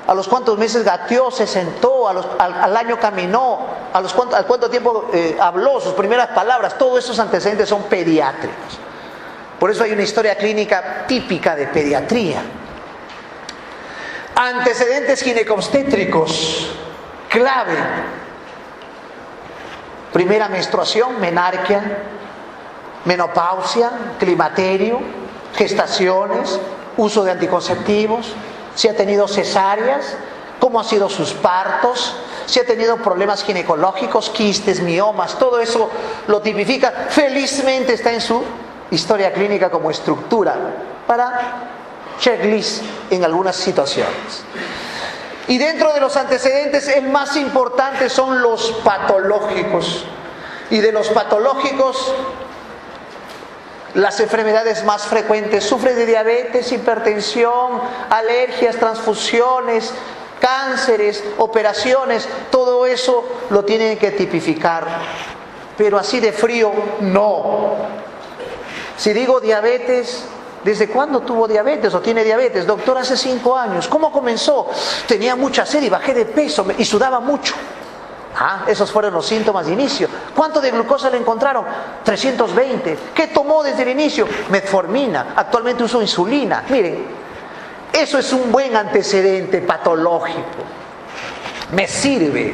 ¿A los cuántos meses gateó, se sentó? Al año caminó? ¿Al cuánto tiempo habló sus primeras palabras? Todos esos antecedentes son pediátricos. Por eso hay una historia clínica típica de pediatría. Antecedentes ginecobstétricos, clave. Primera menstruación, menarquia, menopausia, climaterio, gestaciones, uso de anticonceptivos, si ha tenido cesáreas, cómo han sido sus partos, si ha tenido problemas ginecológicos, quistes, miomas, todo eso lo tipifica. Felizmente está en su historia clínica como estructura para checklist en algunas situaciones. Y dentro de los antecedentes, el más importante son los patológicos. Y de los patológicos, las enfermedades más frecuentes: sufre de diabetes, hipertensión, alergias, transfusiones, cánceres, operaciones. Todo eso lo tienen que tipificar. Pero así de frío, no. Si digo diabetes, ¿desde cuándo tuvo diabetes o tiene diabetes? Doctor, hace 5 años. ¿Cómo comenzó? Tenía mucha sed y bajé de peso y sudaba mucho. Esos fueron los síntomas de inicio. ¿Cuánto de glucosa le encontraron? 320. ¿Qué tomó desde el inicio? Metformina. Actualmente uso insulina. Miren, eso es un buen antecedente patológico. Me sirve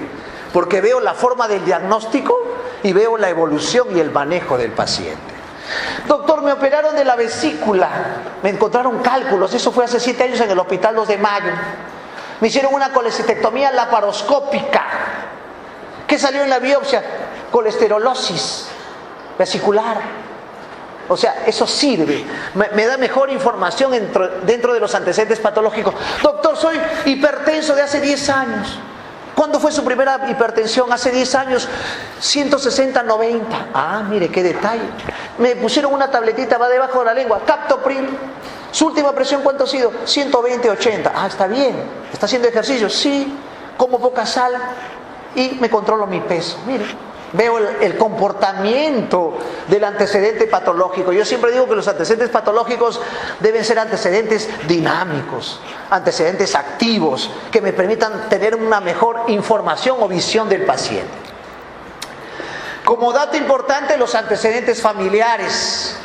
porque veo la forma del diagnóstico y veo la evolución y el manejo del paciente. Doctor, me operaron de la vesícula, me encontraron cálculos, eso fue hace 7 años en el Hospital 2 de Mayo. Me hicieron una colecistectomía laparoscópica. ¿Qué salió en la biopsia? Colesterolosis vesicular. O sea, eso sirve, me da mejor información dentro de los antecedentes patológicos. Doctor, soy hipertenso de hace 10 años. ¿Cuándo fue su primera hipertensión? Hace 10 años, 160/90. Mire qué detalle. Me pusieron una tabletita, va debajo de la lengua, Captopril. ¿Su última presión cuánto ha sido? 120/80. Está bien. ¿Está haciendo ejercicio? Sí. Como poca sal y me controlo mi peso. Mire, veo el comportamiento del antecedente patológico. Yo siempre digo que los antecedentes patológicos deben ser antecedentes dinámicos, antecedentes activos, que me permitan tener una mejor información o visión del paciente. Como dato importante, los antecedentes familiares,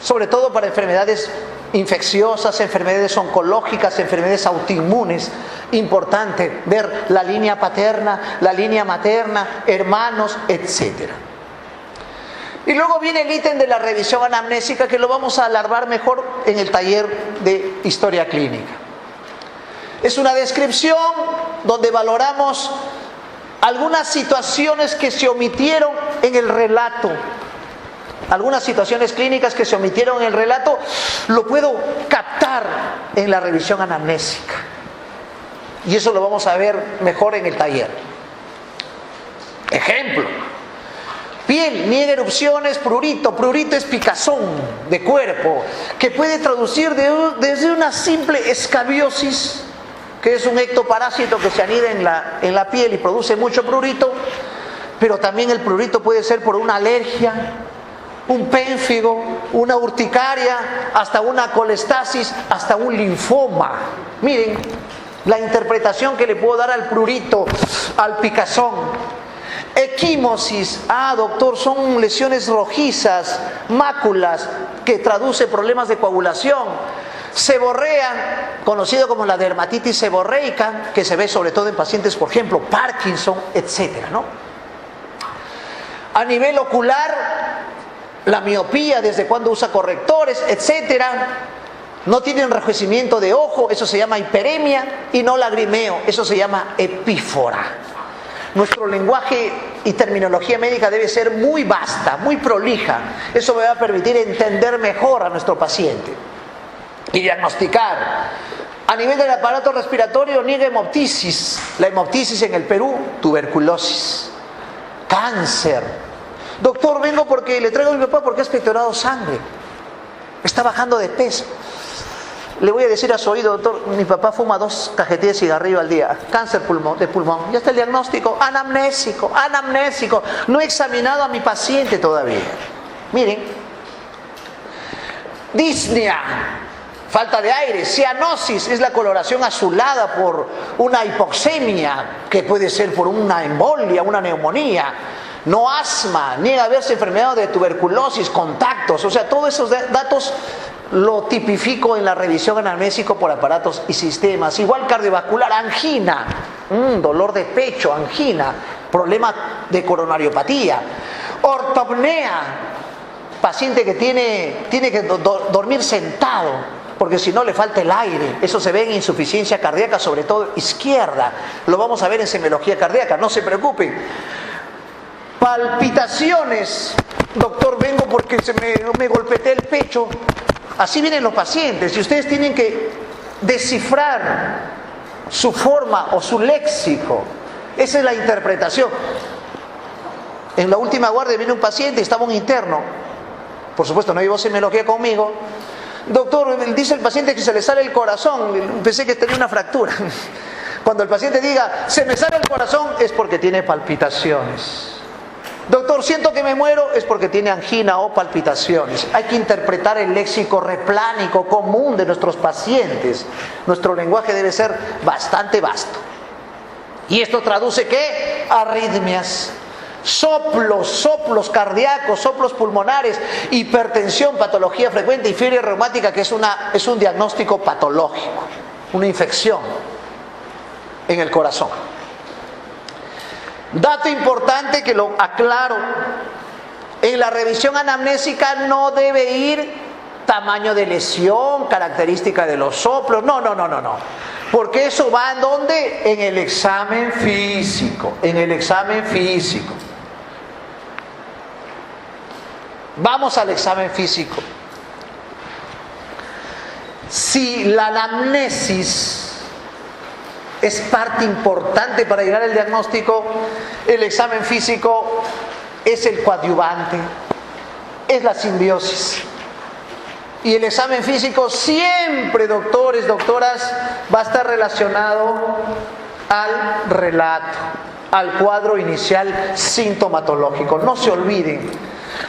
sobre todo para enfermedades infecciosas, enfermedades oncológicas, enfermedades autoinmunes. Importante ver la línea paterna, la línea materna, hermanos, etc. Y luego viene el ítem de la revisión anamnésica, que lo vamos a alargar mejor en el taller de historia clínica. Es una descripción donde valoramos algunas situaciones que se omitieron en el relato. Algunas situaciones clínicas que se omitieron en el relato, lo puedo captar en la revisión anamnésica. Y eso lo vamos a ver mejor en el taller. Ejemplo: piel, niega erupciones, prurito. Prurito es picazón de cuerpo, que puede traducir desde una simple escabiosis, que es un ectoparásito que se anida en la piel y produce mucho prurito, pero también el prurito puede ser por una alergia, un pénfigo, una urticaria, hasta una colestasis, hasta un linfoma. Miren la interpretación que le puedo dar al prurito, al picazón. Equimosis, doctor, son lesiones rojizas, máculas, que traduce problemas de coagulación. Seborrea, conocido como la dermatitis seborreica, que se ve sobre todo en pacientes, por ejemplo, Parkinson, etcétera, ¿no? A nivel ocular, la miopía, desde cuando usa correctores, etcétera. No tiene enrojecimiento de ojo, eso se llama hiperemia, y no lagrimeo, eso se llama epífora. Nuestro lenguaje y terminología médica debe ser muy vasta, muy prolija. Eso me va a permitir entender mejor a nuestro paciente y diagnosticar. A nivel del aparato respiratorio, niega hemoptisis. La hemoptisis en el Perú, tuberculosis. Cáncer. Doctor, vengo porque le traigo a mi papá porque ha expectorado sangre. Está bajando de peso. le voy a decir a su oído, doctor, mi papá fuma 2 cajetillas de cigarrillo al día, cáncer de pulmón, ya está el diagnóstico, anamnésico, no he examinado a mi paciente todavía. Miren, disnea, falta de aire, cianosis, es la coloración azulada por una hipoxemia, que puede ser por una embolia, una neumonía. No asma, niega haberse enfermedad de tuberculosis, contactos, o sea, todos esos datos lo tipifico en la revisión anamnésica por aparatos y sistemas. Igual cardiovascular, angina, dolor de pecho, angina, problema de coronariopatía, ortopnea, paciente que tiene que dormir sentado, porque si no le falta el aire. Eso se ve en insuficiencia cardíaca, sobre todo izquierda. Lo vamos a ver en semiología cardíaca, no se preocupen. Palpitaciones, doctor, vengo porque me golpeté el pecho. Así vienen los pacientes y ustedes tienen que descifrar su forma o su léxico. Esa es la interpretación. En la última guardia viene un paciente, estaba un interno. Por supuesto, no llevó semiología conmigo. Doctor, dice el paciente que se le sale el corazón. Pensé que tenía una fractura. Cuando el paciente diga, se me sale el corazón, es porque tiene palpitaciones. Doctor, siento que me muero, es porque tiene angina o palpitaciones. Hay que interpretar el léxico replánico común de nuestros pacientes. Nuestro lenguaje debe ser bastante vasto. ¿Y esto traduce qué? Arritmias, soplos cardíacos, soplos pulmonares, hipertensión, patología frecuente y fiebre reumática, que es un diagnóstico patológico, una infección en el corazón. Dato importante que lo aclaro, en la revisión anamnésica no debe ir tamaño de lesión, característica de los soplos, no, porque eso va ¿en dónde? En el examen físico, Vamos al examen físico. Si la anamnesis es parte importante para llegar al diagnóstico, el examen físico es el coadyuvante, es la simbiosis. Y el examen físico siempre, doctores, doctoras, va a estar relacionado al relato, al cuadro inicial sintomatológico. No se olviden,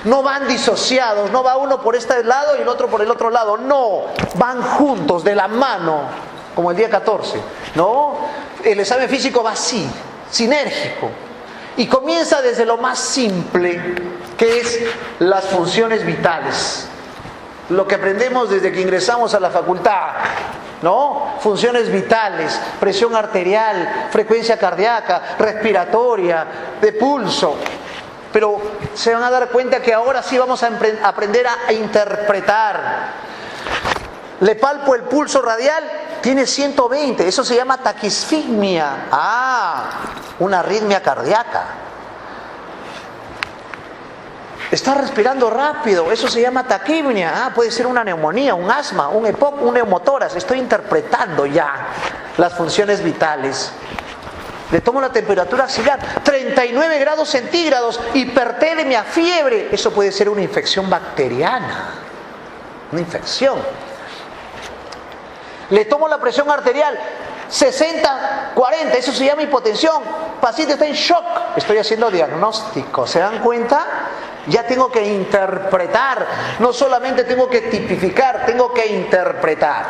no van disociados, no va uno por este lado y el otro por el otro lado, no, van juntos, de la mano. Como el día 14, ¿no? El examen físico va así, sinérgico. Y comienza desde lo más simple, que es las funciones vitales. Lo que aprendemos desde que ingresamos a la facultad, ¿no? Funciones vitales, presión arterial, frecuencia cardíaca, respiratoria, de pulso. Pero se van a dar cuenta que ahora sí vamos a aprender a interpretar. Le palpo el pulso radial, tiene 120, eso se llama taquisfigmia. Una arritmia cardíaca. Está respirando rápido, eso se llama taquipnea. Puede ser una neumonía, un asma, un EPOC, un neumotórax. Estoy interpretando ya las funciones vitales. Le tomo la temperatura axilar, 39 grados centígrados, hipertermia, fiebre. Eso puede ser una infección bacteriana, una infección. Le tomo la presión arterial, 60, 40, eso se llama hipotensión. Paciente está en shock. Estoy haciendo diagnóstico, ¿se dan cuenta? Ya tengo que interpretar, no solamente tengo que tipificar, tengo que interpretar.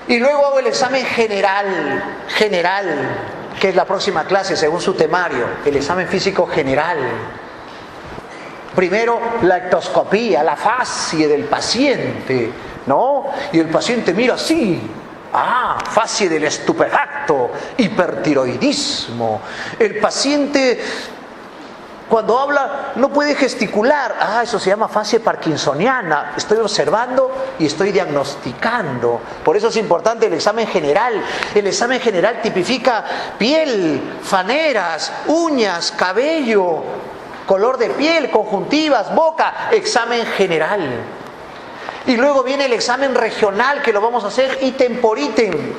Y luego hago el examen general, que es la próxima clase según su temario, el examen físico general. Primero la ectoscopía, la fascie del paciente, ¿no? Y el paciente mira así, fascie del estupefacto, hipertiroidismo. El paciente cuando habla no puede gesticular, eso se llama fascie parkinsoniana. Estoy observando y estoy diagnosticando. Por eso es importante el examen general. El examen general tipifica piel, faneras, uñas, cabello, color de piel, conjuntivas, boca, examen general. Y luego viene el examen regional, que lo vamos a hacer ítem por ítem.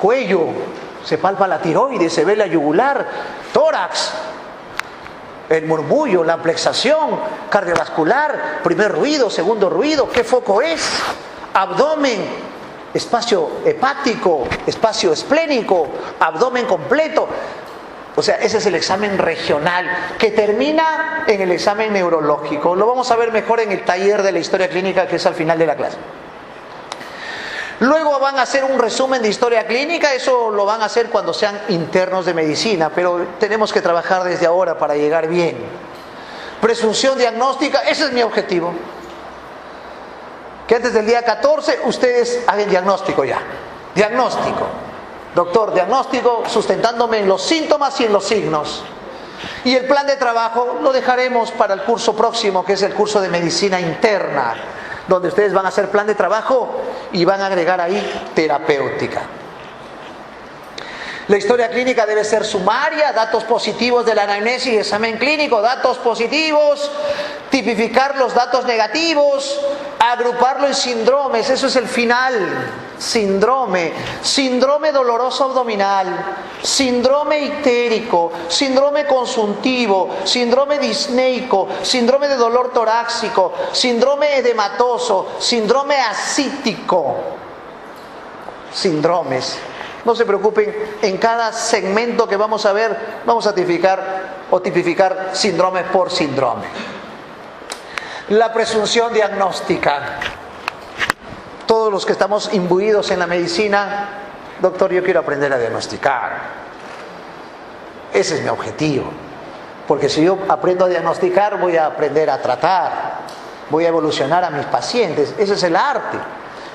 Cuello, se palpa la tiroides, se ve la yugular, tórax, el murmullo, la amplexación cardiovascular, primer ruido, segundo ruido, ¿qué foco es? Abdomen, espacio hepático, espacio esplénico, abdomen completo. O sea, ese es el examen regional que termina en el examen neurológico. Lo vamos a ver mejor en el taller de la historia clínica, que es al final de la clase. Luego van a hacer un resumen de historia clínica, eso lo van a hacer cuando sean internos de medicina, pero tenemos que trabajar desde ahora para llegar bien. Presunción diagnóstica, ese es mi objetivo. Que antes del día 14 ustedes hagan diagnóstico ya. Diagnóstico. Doctor, diagnóstico sustentándome en los síntomas y en los signos. Y el plan de trabajo lo dejaremos para el curso próximo, que es el curso de medicina interna, donde ustedes van a hacer plan de trabajo y van a agregar ahí terapéutica. La historia clínica debe ser sumaria, datos positivos de la anamnesis y examen clínico, datos positivos, tipificar los datos negativos, agruparlo en síndromes, eso es el final. Síndrome doloroso abdominal, síndrome ictérico, síndrome consuntivo, síndrome disneico, síndrome de dolor torácico, síndrome edematoso, síndrome ascítico. Síndromes. No se preocupen, en cada segmento que vamos a ver, vamos a tipificar síndrome por síndrome. La presunción diagnóstica. Todos los que estamos imbuidos en la medicina, doctor, yo quiero aprender a diagnosticar. Ese es mi objetivo. Porque si yo aprendo a diagnosticar, voy a aprender a tratar. Voy a evolucionar a mis pacientes. Ese es el arte,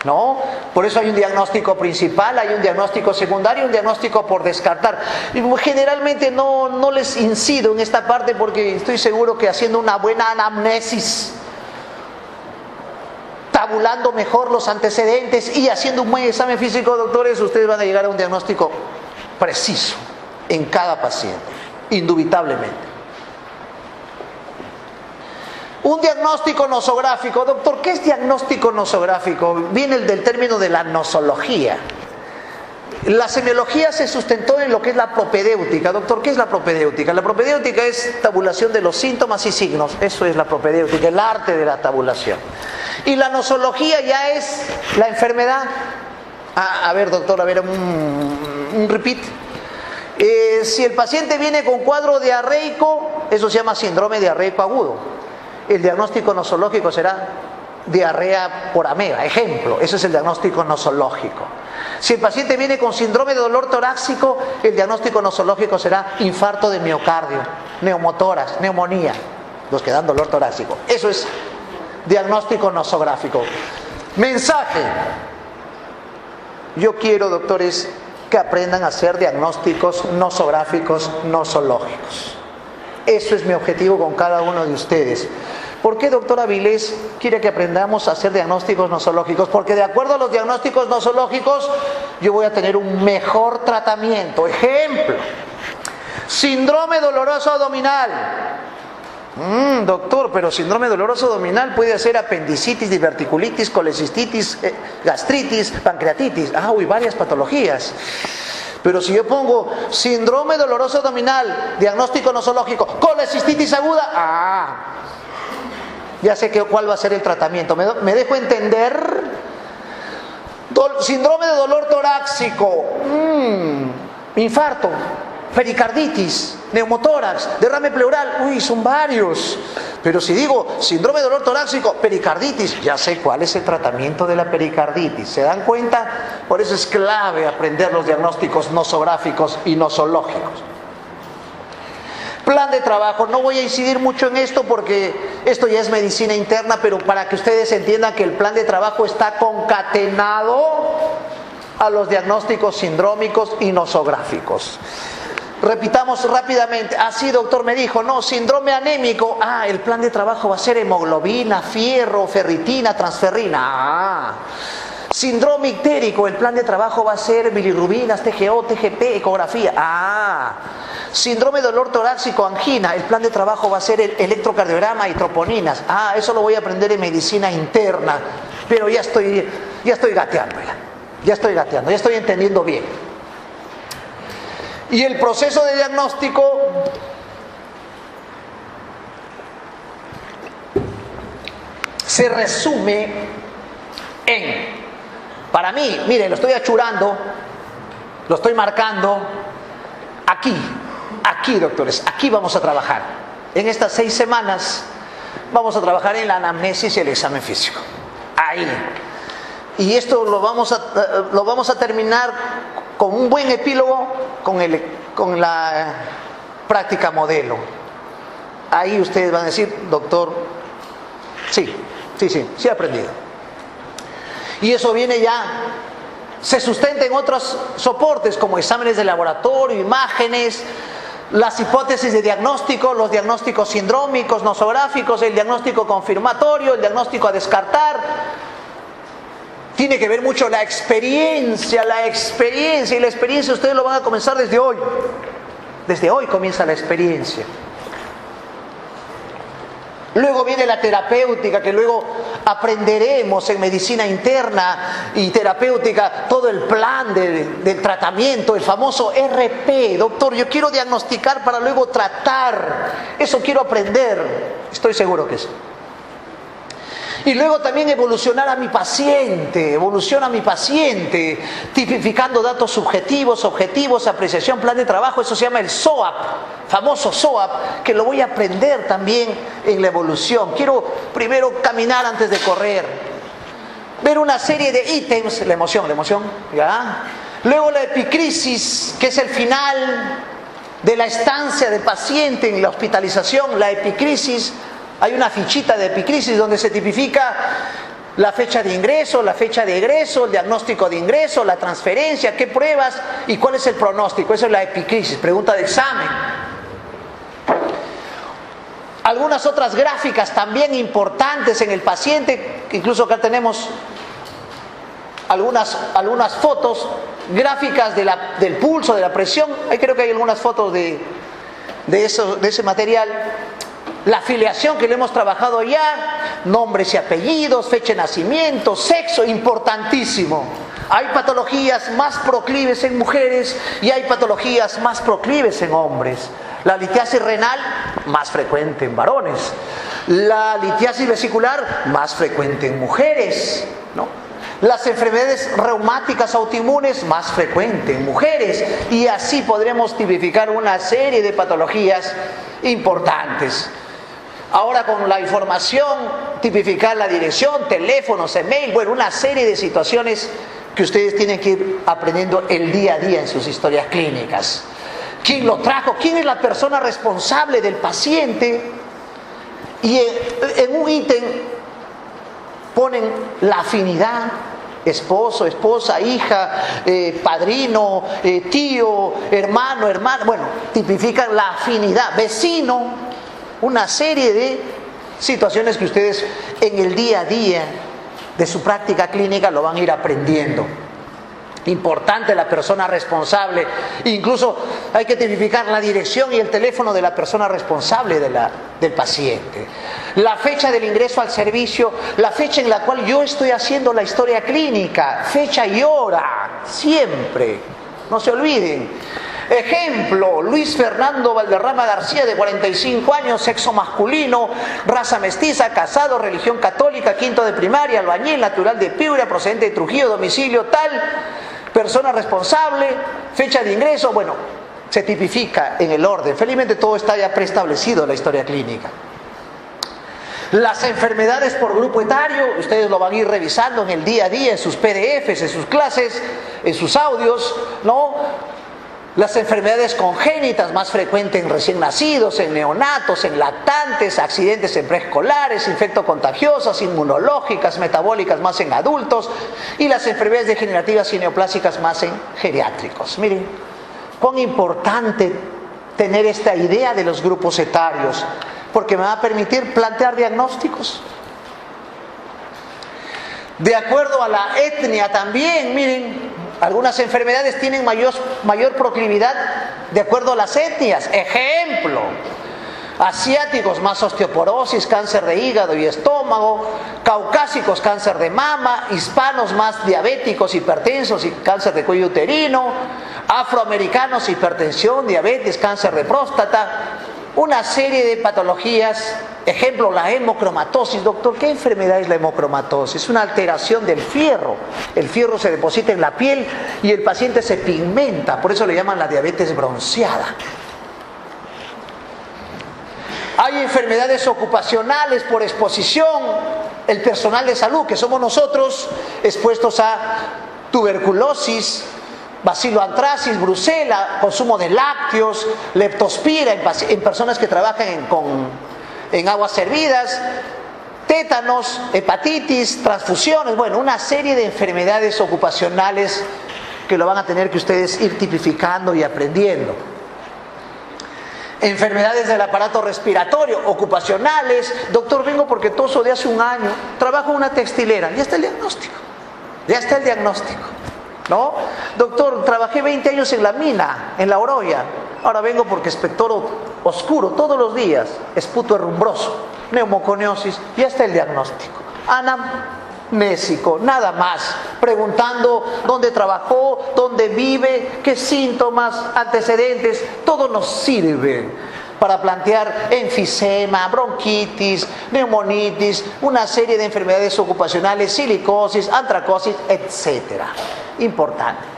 ¿no? Por eso hay un diagnóstico principal, hay un diagnóstico secundario, un diagnóstico por descartar. Y generalmente no les incido en esta parte porque estoy seguro que haciendo una buena anamnesis, tabulando mejor los antecedentes y haciendo un buen examen físico, doctores, ustedes van a llegar a un diagnóstico preciso en cada paciente, indubitablemente. Un diagnóstico nosográfico. Doctor, ¿qué es diagnóstico nosográfico? Viene del término de la nosología. La semiología se sustentó en lo que es la propedéutica. Doctor, ¿qué es la propedéutica? La propedéutica es tabulación de los síntomas y signos. Eso es la propedéutica, el arte de la tabulación. Y la nosología ya es la enfermedad. A ver, doctor, un repeat. Si el paciente viene con cuadro diarreico, eso se llama síndrome diarreico agudo. El diagnóstico nosológico será diarrea por ameba, ejemplo, ese es el diagnóstico nosológico. Si el paciente viene con síndrome de dolor torácico, el diagnóstico nosológico será infarto de miocardio, neumotórax, neumonía, los que dan dolor torácico. Eso es diagnóstico nosográfico. Mensaje. Yo quiero, doctores, que aprendan a hacer diagnósticos nosográficos, nosológicos. Eso es mi objetivo con cada uno de ustedes. ¿Por qué, doctor Avilés, quiere que aprendamos a hacer diagnósticos nosológicos? Porque de acuerdo a los diagnósticos nosológicos, yo voy a tener un mejor tratamiento. Ejemplo, síndrome doloroso abdominal. Doctor, pero síndrome doloroso abdominal puede ser apendicitis, diverticulitis, colecistitis, gastritis, pancreatitis. Varias patologías. Pero si yo pongo síndrome doloroso abdominal, diagnóstico nosológico, colecistitis aguda, ya sé cuál va a ser el tratamiento. ¿Me dejo entender? Síndrome de dolor torácico, infarto, pericarditis, neumotórax, derrame pleural, son varios. Pero si digo síndrome de dolor torácico, pericarditis, ya sé cuál es el tratamiento de la pericarditis. ¿Se dan cuenta? Por eso es clave aprender los diagnósticos nosográficos y nosológicos. Plan de trabajo. No voy a incidir mucho en esto porque esto ya es medicina interna, pero para que ustedes entiendan que el plan de trabajo está concatenado a los diagnósticos sindrómicos y nosográficos. Repitamos rápidamente. Sí, doctor, me dijo, no, síndrome anémico. El plan de trabajo va a ser hemoglobina, fierro, ferritina, transferrina. Síndrome ictérico, el plan de trabajo va a ser bilirrubinas, TGO, TGP, ecografía. Síndrome de dolor torácico, angina, el plan de trabajo va a ser el electrocardiograma y troponinas. Eso lo voy a aprender en medicina interna. Pero ya estoy gateando, ya estoy entendiendo bien. Y el proceso de diagnóstico se resume en, para mí, miren, lo estoy achurando, lo estoy marcando, aquí doctores, aquí vamos a trabajar. En estas 6 semanas vamos a trabajar en la anamnesis y el examen físico. Ahí. Y esto lo vamos a terminar con un buen epílogo con la práctica modelo. Ahí ustedes van a decir, doctor, sí he aprendido. Y eso viene ya, se sustenta en otros soportes como exámenes de laboratorio, imágenes, las hipótesis de diagnóstico, los diagnósticos sindrómicos, nosográficos, el diagnóstico confirmatorio, el diagnóstico a descartar. Tiene que ver mucho la experiencia, y la experiencia ustedes lo van a comenzar desde hoy. Desde hoy comienza la experiencia. Luego viene la terapéutica, que luego aprenderemos en medicina interna y terapéutica todo el plan del tratamiento, el famoso RP. Doctor, yo quiero diagnosticar para luego tratar. Eso quiero aprender. Estoy seguro que sí. Y luego también evoluciona mi paciente, tipificando datos subjetivos, objetivos, apreciación, plan de trabajo. Eso se llama el SOAP, famoso SOAP, que lo voy a aprender también en la evolución. Quiero primero caminar antes de correr, ver una serie de ítems, la emoción, ¿ya? Luego la epicrisis, que es el final de la estancia del paciente en la hospitalización, la epicrisis. Hay una fichita de epicrisis donde se tipifica la fecha de ingreso, la fecha de egreso, el diagnóstico de ingreso, la transferencia, qué pruebas y cuál es el pronóstico. Eso es la epicrisis, pregunta de examen. Algunas otras gráficas también importantes en el paciente, incluso acá tenemos algunas fotos, gráficas del pulso, de la presión. Ahí creo que hay algunas fotos de ese material. La afiliación que le hemos trabajado ya, nombres y apellidos, fecha de nacimiento, sexo, importantísimo. Hay patologías más proclives en mujeres y hay patologías más proclives en hombres. La litiasis renal, más frecuente en varones. La litiasis vesicular, más frecuente en mujeres, ¿no? Las enfermedades reumáticas autoinmunes, más frecuente en mujeres. Y así podremos tipificar una serie de patologías importantes. Ahora con la información, tipificar la dirección, teléfonos, email, bueno, una serie de situaciones que ustedes tienen que ir aprendiendo el día a día en sus historias clínicas. ¿Quién lo trajo? ¿Quién es la persona responsable del paciente? Y en un ítem ponen la afinidad, esposo, esposa, hija, padrino, tío, hermano, hermana. Bueno, tipifican la afinidad, vecino. Una serie de situaciones que ustedes en el día a día de su práctica clínica lo van a ir aprendiendo. Importante la persona responsable. Incluso hay que tipificar la dirección y el teléfono de la persona responsable del paciente. La fecha del ingreso al servicio, la fecha en la cual yo estoy haciendo la historia clínica, fecha y hora, siempre. No se olviden. Ejemplo, Luis Fernando Valderrama García, de 45 años, sexo masculino, raza mestiza, casado, religión católica, quinto de primaria, albañil, natural de Piura, procedente de Trujillo, domicilio tal, persona responsable, fecha de ingreso. Bueno, se tipifica en el orden. Felizmente todo está ya preestablecido en la historia clínica. Las enfermedades por grupo etario, ustedes lo van a ir revisando en el día a día, en sus PDFs, en sus clases, en sus audios, ¿no? Las enfermedades congénitas, más frecuentes en recién nacidos, en neonatos, en lactantes, accidentes en preescolares, infectocontagiosas, inmunológicas, metabólicas más en adultos, y las enfermedades degenerativas y neoplásicas más en geriátricos. Miren, cuán importante tener esta idea de los grupos etarios, porque me va a permitir plantear diagnósticos. De acuerdo a la etnia también, miren, algunas enfermedades tienen mayor proclividad de acuerdo a las etnias. Ejemplo, asiáticos más osteoporosis, cáncer de hígado y estómago, caucásicos cáncer de mama, hispanos más diabéticos, hipertensos y cáncer de cuello uterino, afroamericanos hipertensión, diabetes, cáncer de próstata, una serie de patologías Ejemplo, la hemocromatosis. Doctor, ¿qué enfermedad es la hemocromatosis? Es una alteración del fierro. El fierro se deposita en la piel y el paciente se pigmenta. Por eso le llaman la diabetes bronceada. Hay enfermedades ocupacionales por exposición. El personal de salud, que somos nosotros, expuestos a tuberculosis, baciloantracis, brucela, consumo de lácteos, leptospira en personas que trabajan en aguas servidas, tétanos, hepatitis, transfusiones, bueno, una serie de enfermedades ocupacionales que lo van a tener que ustedes ir tipificando y aprendiendo. Enfermedades del aparato respiratorio, ocupacionales. Doctor, vengo porque toso de hace un año, trabajo en una textilera, ya está el diagnóstico, ya está el diagnóstico, ¿no? Doctor, trabajé 20 años en la mina, en La Oroya, ahora vengo porque expectoro oscuro todos los días, esputo herrumbroso, neumoconiosis, ya está el diagnóstico. Anamnésico, nada más, preguntando dónde trabajó, dónde vive, qué síntomas, antecedentes, todo nos sirve para plantear enfisema, bronquitis, neumonitis, una serie de enfermedades ocupacionales, silicosis, antracosis, etcétera. Importante.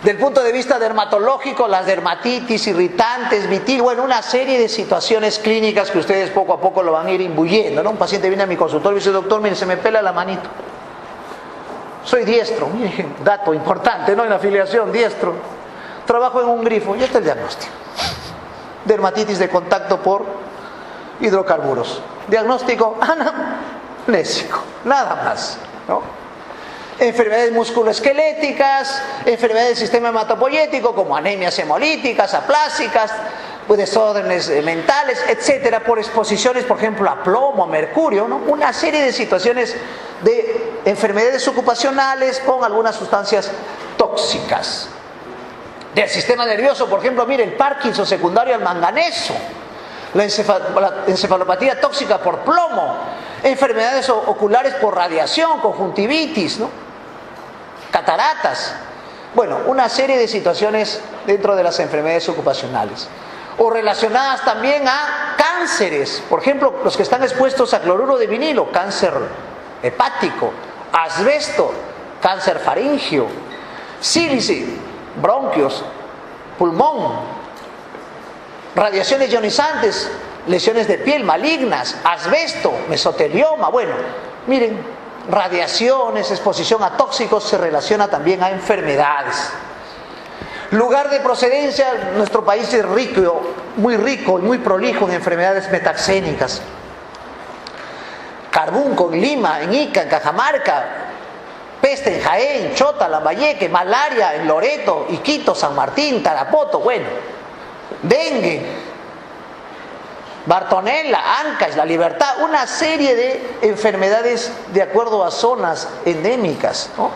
Del punto de vista dermatológico, las dermatitis, irritantes, vitil, bueno, una serie de situaciones clínicas que ustedes poco a poco lo van a ir imbuyendo, ¿no? Un paciente viene a mi consultorio y dice, doctor, mire, se me pela la manito. Soy diestro, mire, dato importante, ¿no? En la afiliación, diestro. Trabajo en un grifo, ya está el diagnóstico. Dermatitis de contacto por hidrocarburos. Diagnóstico anamnésico, nada más, ¿no? Enfermedades musculoesqueléticas, enfermedades del sistema hematopoyético como anemias hemolíticas, aplásicas, desórdenes mentales, etcétera, por exposiciones, por ejemplo, a plomo, a mercurio, ¿no? Una serie de situaciones de enfermedades ocupacionales con algunas sustancias tóxicas. Del sistema nervioso, por ejemplo, mire, el Parkinson secundario al manganeso, la encefalopatía tóxica por plomo, enfermedades oculares por radiación, conjuntivitis, ¿no? Cataratas, bueno, una serie de situaciones dentro de las enfermedades ocupacionales o relacionadas también a cánceres, por ejemplo, los que están expuestos a cloruro de vinilo, cáncer hepático, asbesto, cáncer faríngeo, sílice, bronquios, pulmón, radiaciones ionizantes, lesiones de piel malignas, asbesto, mesotelioma, bueno, miren, radiaciones, exposición a tóxicos se relaciona también a enfermedades. Lugar de procedencia, nuestro país es rico y muy prolijo en enfermedades metaxénicas. Carbunco en Lima, en Ica, en Cajamarca, peste en Jaén, Chota, Lambayeque, malaria en Loreto, Iquito, San Martín, Tarapoto, bueno, dengue, Bartonella, Ancash, La Libertad, una serie de enfermedades de acuerdo a zonas endémicas, ¿no?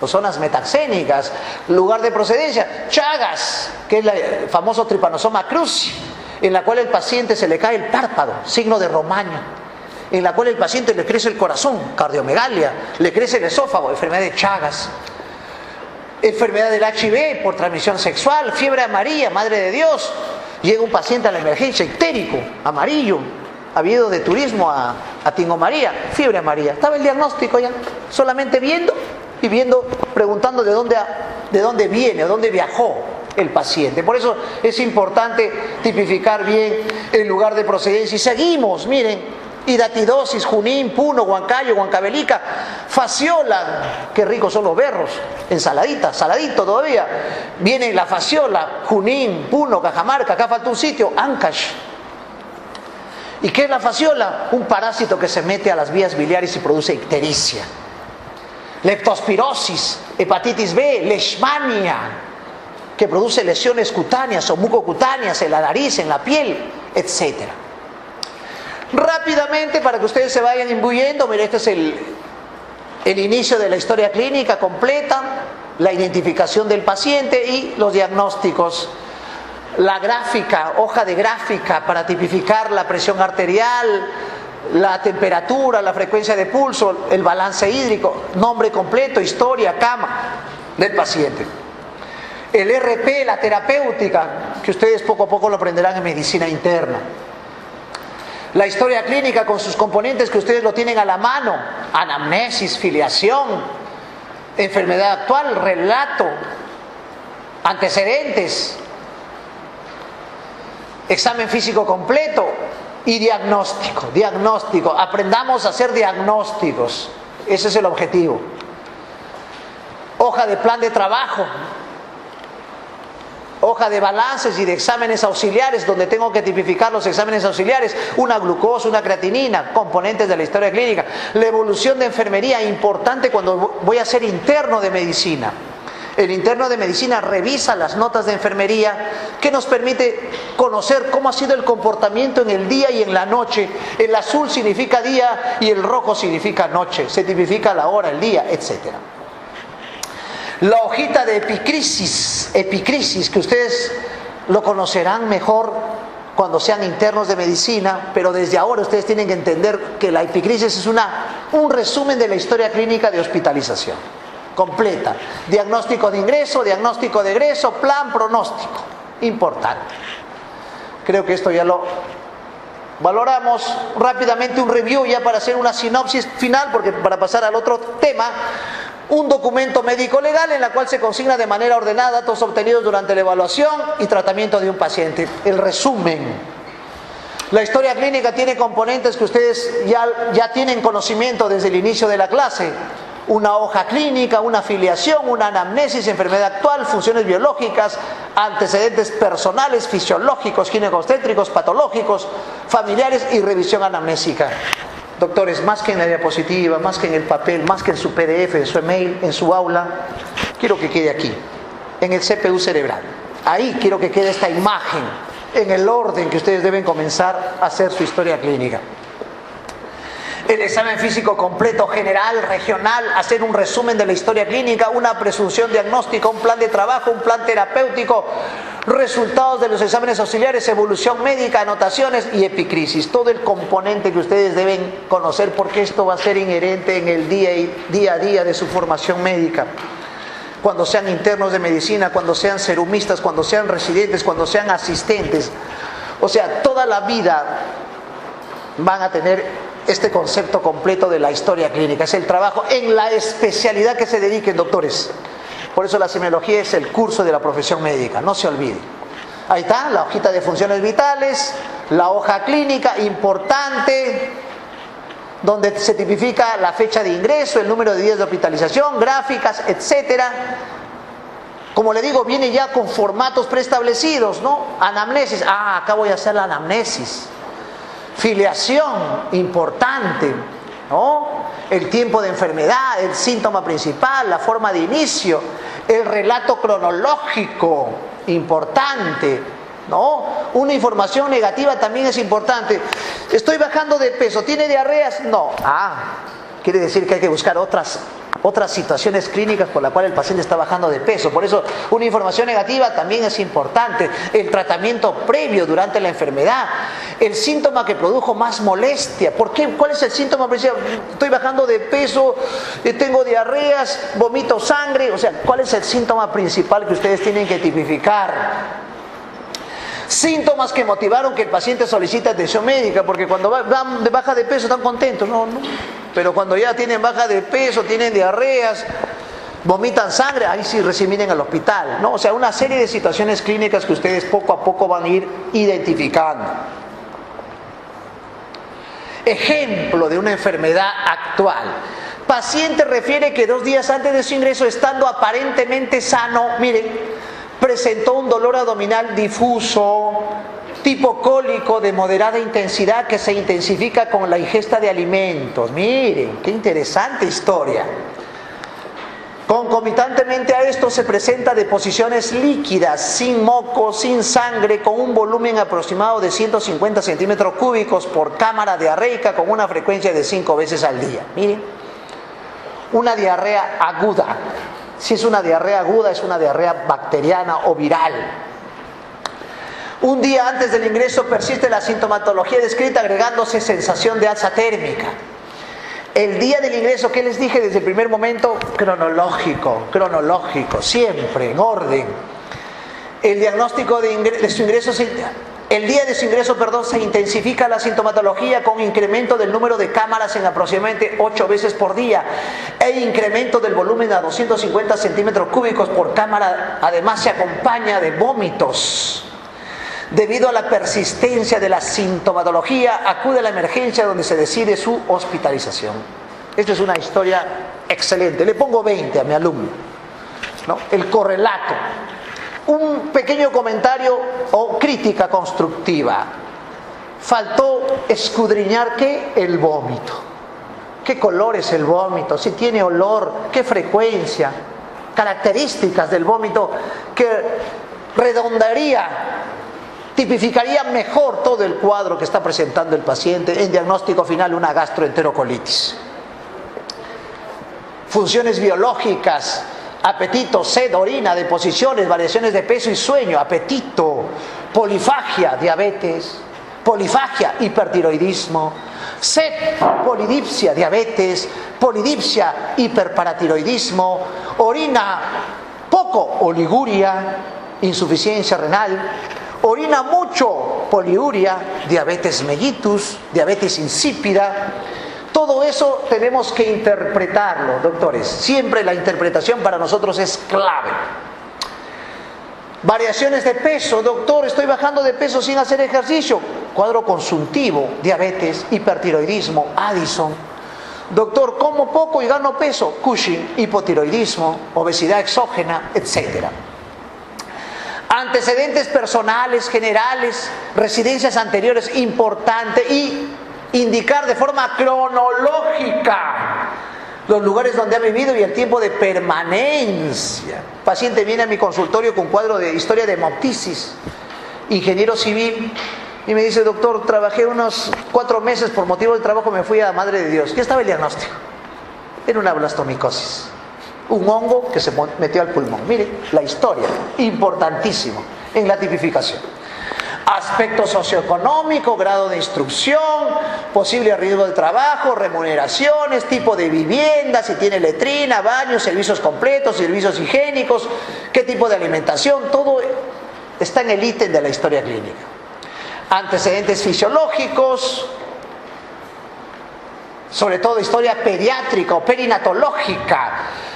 O zonas metaxénicas. Lugar de procedencia, Chagas, que es el famoso Trypanosoma cruzi, en la cual el paciente se le cae el párpado, signo de Romaña, en la cual el paciente le crece el corazón, cardiomegalia, le crece el esófago, enfermedad de Chagas. Enfermedad del HIV por transmisión sexual, fiebre amarilla, Madre de Dios. Llega un paciente a la emergencia ictérico, amarillo, había ido de turismo a Tingo María, fiebre amarilla. Estaba el diagnóstico ya, solamente viendo, preguntando de dónde viene o dónde viajó el paciente. Por eso es importante tipificar bien el lugar de procedencia. Y seguimos, miren, hidatidosis, Junín, Puno, Huancayo, Huancavelica, fasciola, qué ricos son los berros, ensaladita, saladito todavía. Viene la fasciola, Junín, Puno, Cajamarca, acá falta un sitio, Ancash. ¿Y qué es la fasciola? Un parásito que se mete a las vías biliares y produce ictericia. Leptospirosis, hepatitis B, leishmania, que produce lesiones cutáneas o mucocutáneas en la nariz, en la piel, etcétera. Rápidamente, para que ustedes se vayan imbuyendo, mire, este es el inicio de la historia clínica completa, la identificación del paciente y los diagnósticos. La gráfica, hoja de gráfica para tipificar la presión arterial, la temperatura, la frecuencia de pulso, el balance hídrico, nombre completo, historia, cama del paciente. El RP, la terapéutica, que ustedes poco a poco lo aprenderán en medicina interna. La historia clínica con sus componentes que ustedes lo tienen a la mano: anamnesis, filiación, enfermedad actual, relato, antecedentes, examen físico completo y diagnóstico. Diagnóstico, aprendamos a hacer diagnósticos, ese es el objetivo. Hoja de plan de trabajo, hoja de balances y de exámenes auxiliares, donde tengo que tipificar los exámenes auxiliares: una glucosa, una creatinina, componentes de la historia clínica. La evolución de enfermería, importante cuando voy a ser interno de medicina. El interno de medicina revisa las notas de enfermería, que nos permite conocer cómo ha sido el comportamiento en el día y en la noche. El azul significa día y el rojo significa noche. Se tipifica la hora, el día, etc. La hojita de epicrisis, que ustedes lo conocerán mejor cuando sean internos de medicina, pero desde ahora ustedes tienen que entender que la epicrisis es un resumen de la historia clínica de hospitalización completa: diagnóstico de ingreso, diagnóstico de egreso, plan, pronóstico. Importante. Creo que esto ya lo valoramos. Rápidamente un review ya para hacer una sinopsis final, porque para pasar al otro tema: un documento médico legal en la cual se consigna de manera ordenada datos obtenidos durante la evaluación y tratamiento de un paciente. El resumen. La historia clínica tiene componentes que ustedes ya tienen conocimiento desde el inicio de la clase: una hoja clínica, una filiación, una anamnesis, enfermedad actual, funciones biológicas, antecedentes personales, fisiológicos, ginecobstétricos, patológicos, familiares y revisión anamnésica. Doctores, más que en la diapositiva, más que en el papel, más que en su PDF, en su email, en su aula, quiero que quede aquí, en el CPU cerebral. Ahí quiero que quede esta imagen, en el orden que ustedes deben comenzar a hacer su historia clínica. El examen físico completo, general, regional, hacer un resumen de la historia clínica, una presunción diagnóstica, un plan de trabajo, un plan terapéutico, resultados de los exámenes auxiliares, evolución médica, anotaciones y epicrisis. Todo el componente que ustedes deben conocer, porque esto va a ser inherente en el día a día de su formación médica. Cuando sean internos de medicina, cuando sean serumistas, cuando sean residentes, cuando sean asistentes. O sea, toda la vida van a tener este concepto completo de la historia clínica. Es el trabajo en la especialidad que se dediquen, doctores. Por eso la semiología es el curso de la profesión médica, no se olvide. Ahí está, la hojita de funciones vitales, la hoja clínica, importante, donde se tipifica la fecha de ingreso, el número de días de hospitalización, gráficas, etcétera. Como le digo, viene ya con formatos preestablecidos, ¿no? Anamnesis, acá voy a hacer la anamnesis. Filiación, importante, ¿no? El tiempo de enfermedad, el síntoma principal, la forma de inicio, el relato cronológico, importante, ¿no? Una información negativa también es importante. Estoy bajando de peso, ¿tiene diarreas? No. Quiere decir que hay que buscar otras situaciones clínicas por las cuales el paciente está bajando de peso. Por eso una información negativa también es importante. El tratamiento previo durante la enfermedad, el síntoma que produjo más molestia. ¿Por qué? ¿Cuál es el síntoma principal? Estoy bajando de peso, tengo diarreas, vomito sangre. O sea, ¿cuál es el síntoma principal que ustedes tienen que tipificar? Síntomas que motivaron que el paciente solicite atención médica, porque cuando van de baja de peso están contentos, no. Pero cuando ya tienen baja de peso, tienen diarreas, vomitan sangre, ahí sí reciben al hospital, ¿no? O sea, una serie de situaciones clínicas que ustedes poco a poco van a ir identificando. Ejemplo de una enfermedad actual. Paciente refiere que 2 días antes de su ingreso, estando aparentemente sano, miren, presentó un dolor abdominal difuso, tipo cólico de moderada intensidad que se intensifica con la ingesta de alimentos. Miren, qué interesante historia. Concomitantemente a esto se presenta deposiciones líquidas, sin moco, sin sangre, con un volumen aproximado de 150 centímetros cúbicos por cámara diarreica, con una frecuencia de 5 veces al día. Miren, una diarrea aguda. Si es una diarrea aguda, es una diarrea bacteriana o viral. Un día antes del ingreso persiste la sintomatología descrita, agregándose sensación de alza térmica. El día del ingreso, ¿qué les dije desde el primer momento? Cronológico, siempre en orden. El diagnóstico de su ingreso El día de su ingreso, se intensifica la sintomatología con incremento del número de cámaras en aproximadamente 8 veces por día e incremento del volumen a 250 centímetros cúbicos por cámara. Además se acompaña de vómitos. Debido a la persistencia de la sintomatología, acude a la emergencia donde se decide su hospitalización. Esta es una historia excelente. Le pongo 20 a mi alumno, ¿no? El correlato. Un pequeño comentario o crítica constructiva. Faltó escudriñar ¿qué? El vómito. ¿Qué color es el vómito? Si tiene olor, ¿qué frecuencia? Características del vómito que redondaría, tipificaría mejor todo el cuadro que está presentando el paciente. En diagnóstico final, una gastroenterocolitis. Funciones biológicas: apetito, sed, orina, deposiciones, variaciones de peso y sueño, apetito, polifagia, diabetes, polifagia, hipertiroidismo, sed, polidipsia, diabetes, polidipsia, hiperparatiroidismo, orina poco, oliguria, insuficiencia renal, orina mucho, poliuria, diabetes mellitus, diabetes insípida. Todo eso tenemos que interpretarlo, doctores. Siempre la interpretación para nosotros es clave. Variaciones de peso: doctor, estoy bajando de peso sin hacer ejercicio. Cuadro consuntivo: diabetes, hipertiroidismo, Addison. Doctor, como poco y gano peso: Cushing, hipotiroidismo, obesidad exógena, etc. Antecedentes personales, generales, residencias anteriores, importante, y indicar de forma cronológica los lugares donde ha vivido y el tiempo de permanencia. Paciente viene a mi consultorio con cuadro de historia de hemoptisis, ingeniero civil, y me dice: doctor, trabajé unos 4 meses, por motivo del trabajo me fui a Madre de Dios. ¿Qué estaba el diagnóstico? Era una blastomicosis, un hongo que se metió al pulmón. Mire la historia, importantísimo en la tipificación. Aspecto socioeconómico, grado de instrucción, posible riesgo de trabajo, remuneraciones, tipo de vivienda, si tiene letrina, baños, servicios completos, servicios higiénicos, qué tipo de alimentación. Todo está en el ítem de la historia clínica. Antecedentes fisiológicos, sobre todo historia pediátrica o perinatológica.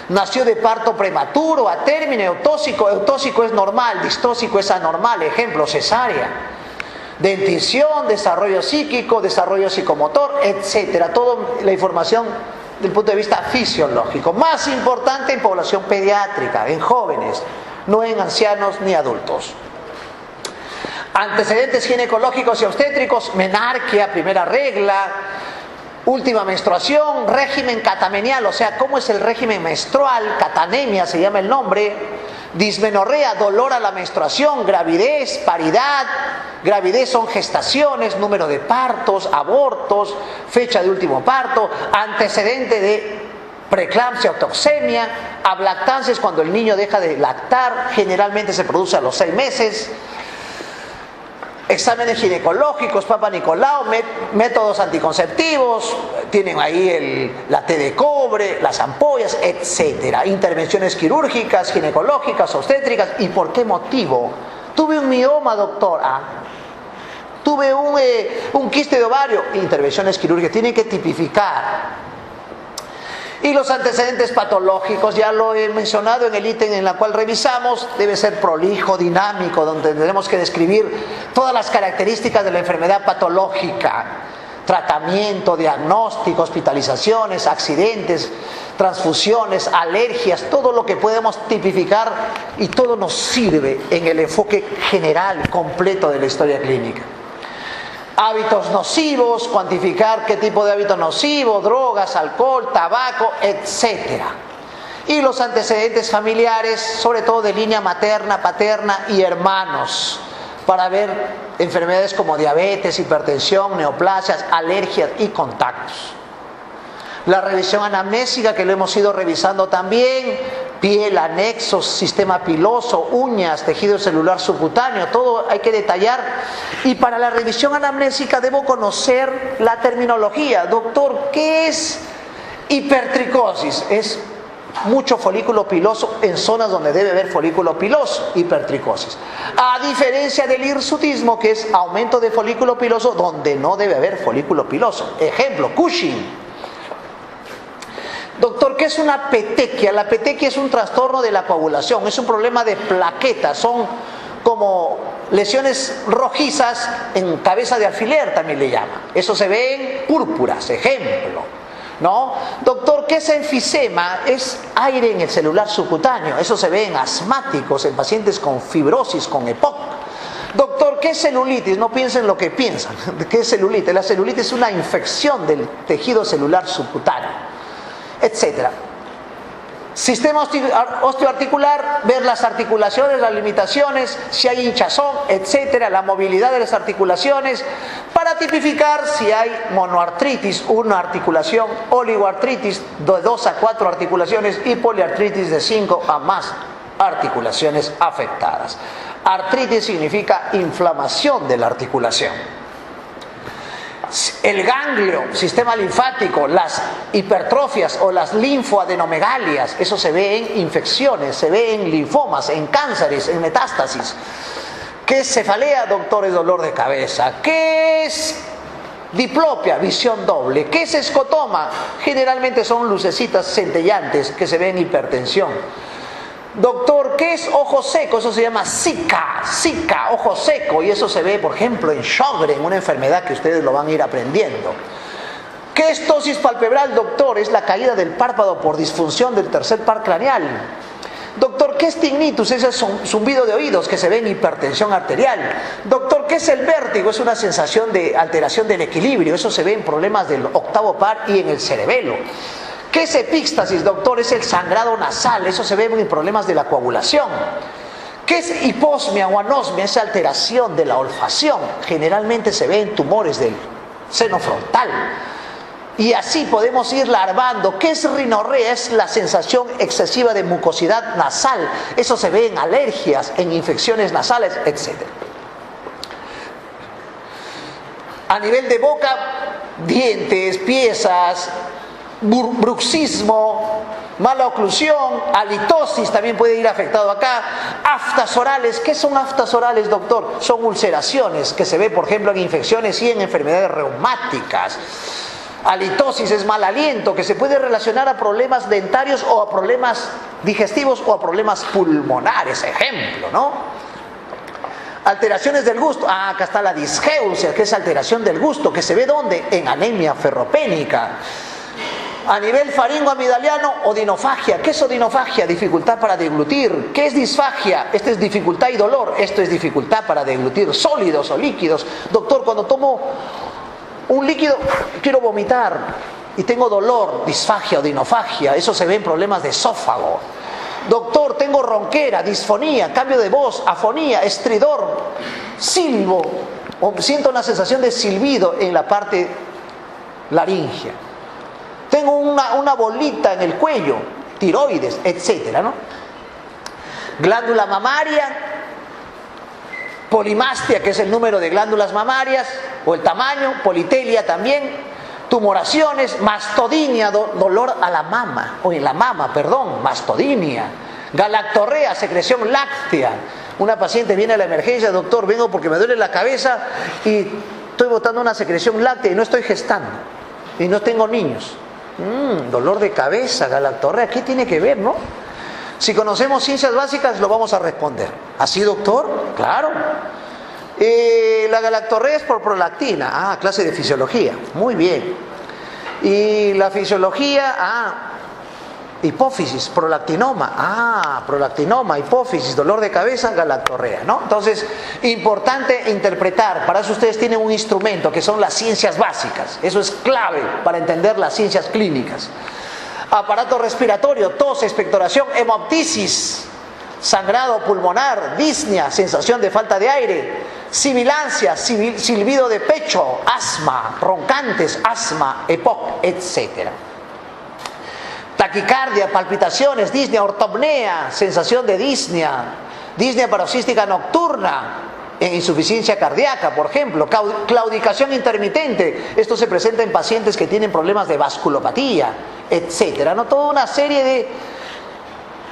Nació de parto prematuro, a término, eutóxico. Eutóxico es normal, distóxico es anormal. Ejemplo: cesárea. Dentición, desarrollo psíquico, desarrollo psicomotor, etcétera. Toda la información del punto de vista fisiológico. Más importante en población pediátrica, en jóvenes, no en ancianos ni adultos. Antecedentes ginecológicos y obstétricos: menarquia, primera regla, última menstruación, régimen catamenial, o sea, ¿cómo es el régimen menstrual? Catanemia se llama el nombre. Dismenorrea, dolor a la menstruación, gravidez, paridad. Gravidez son gestaciones, número de partos, abortos, fecha de último parto, antecedente de preeclampsia o toxemia. Ablactancia es cuando el niño deja de lactar, generalmente se produce a los 6 meses. Exámenes ginecológicos, Papa Nicolau, métodos anticonceptivos, tienen ahí la T de cobre, las ampollas, etcétera. Intervenciones quirúrgicas, ginecológicas, obstétricas. ¿Y por qué motivo? Tuve un mioma, doctor. Tuve un quiste de ovario. Intervenciones quirúrgicas. Tienen que tipificar. Y los antecedentes patológicos, ya lo he mencionado en el ítem en el cual revisamos, debe ser prolijo, dinámico, donde tenemos que describir todas las características de la enfermedad patológica: tratamiento, diagnóstico, hospitalizaciones, accidentes, transfusiones, alergias, todo lo que podemos tipificar, y todo nos sirve en el enfoque general, completo de la historia clínica. Hábitos nocivos, cuantificar qué tipo de hábito nocivo, drogas, alcohol, tabaco, etc. Y los antecedentes familiares, sobre todo de línea materna, paterna y hermanos, para ver enfermedades como diabetes, hipertensión, neoplasias, alergias y contactos. La revisión anamnésica, que lo hemos ido revisando también: piel, anexos, sistema piloso, uñas, tejido celular subcutáneo, todo hay que detallar. Y para la revisión anamnésica debo conocer la terminología. Doctor, ¿qué es hipertricosis? Es mucho folículo piloso en zonas donde debe haber folículo piloso, hipertricosis. A diferencia del hirsutismo, que es aumento de folículo piloso donde no debe haber folículo piloso. Ejemplo, Cushing. Doctor, ¿qué es una petequia? La petequia es un trastorno de la coagulación, es un problema de plaquetas, son como lesiones rojizas en cabeza de alfiler, también le llaman. Eso se ve en púrpuras, ejemplo, ¿no? Doctor, ¿qué es enfisema? Es aire en el celular subcutáneo, eso se ve en asmáticos, en pacientes con fibrosis, con EPOC. Doctor, ¿qué es celulitis? No piensen lo que piensan. ¿Qué es celulitis? La celulitis es una infección del tejido celular subcutáneo, etcétera. Sistema osteoarticular, ver las articulaciones, las limitaciones, si hay hinchazón, etcétera, la movilidad de las articulaciones, para tipificar si hay monoartritis, una articulación, oligoartritis de 2 a 4 articulaciones y poliartritis de 5 a más articulaciones afectadas. Artritis significa inflamación de la articulación. El ganglio, sistema linfático, las hipertrofias o las linfoadenomegalias, eso se ve en infecciones, se ve en linfomas, en cánceres, en metástasis. ¿Qué es cefalea? Doctor, es dolor de cabeza. ¿Qué es diplopia? Visión doble. ¿Qué es escotoma? Generalmente son lucecitas centellantes que se ven en hipertensión. Doctor, ¿qué es ojo seco? Eso se llama zika, ojo seco, y eso se ve, por ejemplo, en Sjögren, una enfermedad que ustedes lo van a ir aprendiendo. ¿Qué es ptosis palpebral? Doctor, es la caída del párpado por disfunción del tercer par craneal. Doctor, ¿qué es tinnitus? Es el zumbido de oídos que se ve en hipertensión arterial. Doctor, ¿qué es el vértigo? Es una sensación de alteración del equilibrio, eso se ve en problemas del octavo par y en el cerebelo. ¿Qué es epíxtasis, doctor? Es el sangrado nasal, eso se ve en problemas de la coagulación. ¿Qué es hiposmia o anosmia? Es alteración de la olfacción, generalmente se ve en tumores del seno frontal. Y así podemos ir larvando. ¿Qué es rinorrea? Es la sensación excesiva de mucosidad nasal, eso se ve en alergias, en infecciones nasales, etc. A nivel de boca, dientes, piezas, bruxismo, mala oclusión, halitosis también puede ir afectado acá. Aftas orales, ¿qué son aftas orales, doctor? Son ulceraciones que se ve, por ejemplo, en infecciones y en enfermedades reumáticas. Halitosis es mal aliento, que se puede relacionar a problemas dentarios o a problemas digestivos o a problemas pulmonares, ejemplo, ¿no? Alteraciones del gusto, acá está la disgeusia, que es alteración del gusto, que se ve ¿dónde? En anemia ferropénica. A nivel faringoamigdaliano, odinofagia. ¿Qué es odinofagia? Dificultad para deglutir. ¿Qué es disfagia? Esto es dificultad y dolor. Esto es dificultad para deglutir sólidos o líquidos. Doctor, cuando tomo un líquido quiero vomitar y tengo dolor, disfagia, odinofagia. Eso se ve en problemas de esófago. Doctor, tengo ronquera, disfonía, cambio de voz, afonía, estridor, silbo, o siento una sensación de silbido en la parte laringea. Tengo una bolita en el cuello, tiroides, etcétera, ¿no? Glándula mamaria, polimastia, que es el número de glándulas mamarias, o el tamaño, politelia también, tumoraciones, mastodinia, dolor a la mama, o en la mama, perdón, mastodinia, galactorrea, secreción láctea. Una paciente viene a la emergencia, doctor, vengo porque me duele la cabeza y estoy botando una secreción láctea y no estoy gestando, y no tengo niños. Dolor de cabeza, galactorrea, ¿qué tiene que ver, no? Si conocemos ciencias básicas lo vamos a responder. ¿Así, doctor? Claro. La galactorrea es por prolactina. Clase de fisiología. Muy bien. Y la fisiología, hipófisis, prolactinoma. Prolactinoma, hipófisis, dolor de cabeza, galactorrea, ¿no? Entonces, importante interpretar. Para eso ustedes tienen un instrumento que son las ciencias básicas. Eso es clave para entender las ciencias clínicas. Aparato respiratorio, tos, expectoración, hemoptisis, sangrado pulmonar, disnea, sensación de falta de aire, sibilancia, silbido de pecho, asma, roncantes, asma, EPOC, etc. Taquicardia, palpitaciones, disnea, ortopnea, sensación de disnea, disnea paroxística nocturna, en insuficiencia cardíaca, por ejemplo, claudicación intermitente. Esto se presenta en pacientes que tienen problemas de vasculopatía, etcétera, ¿no? Toda una serie de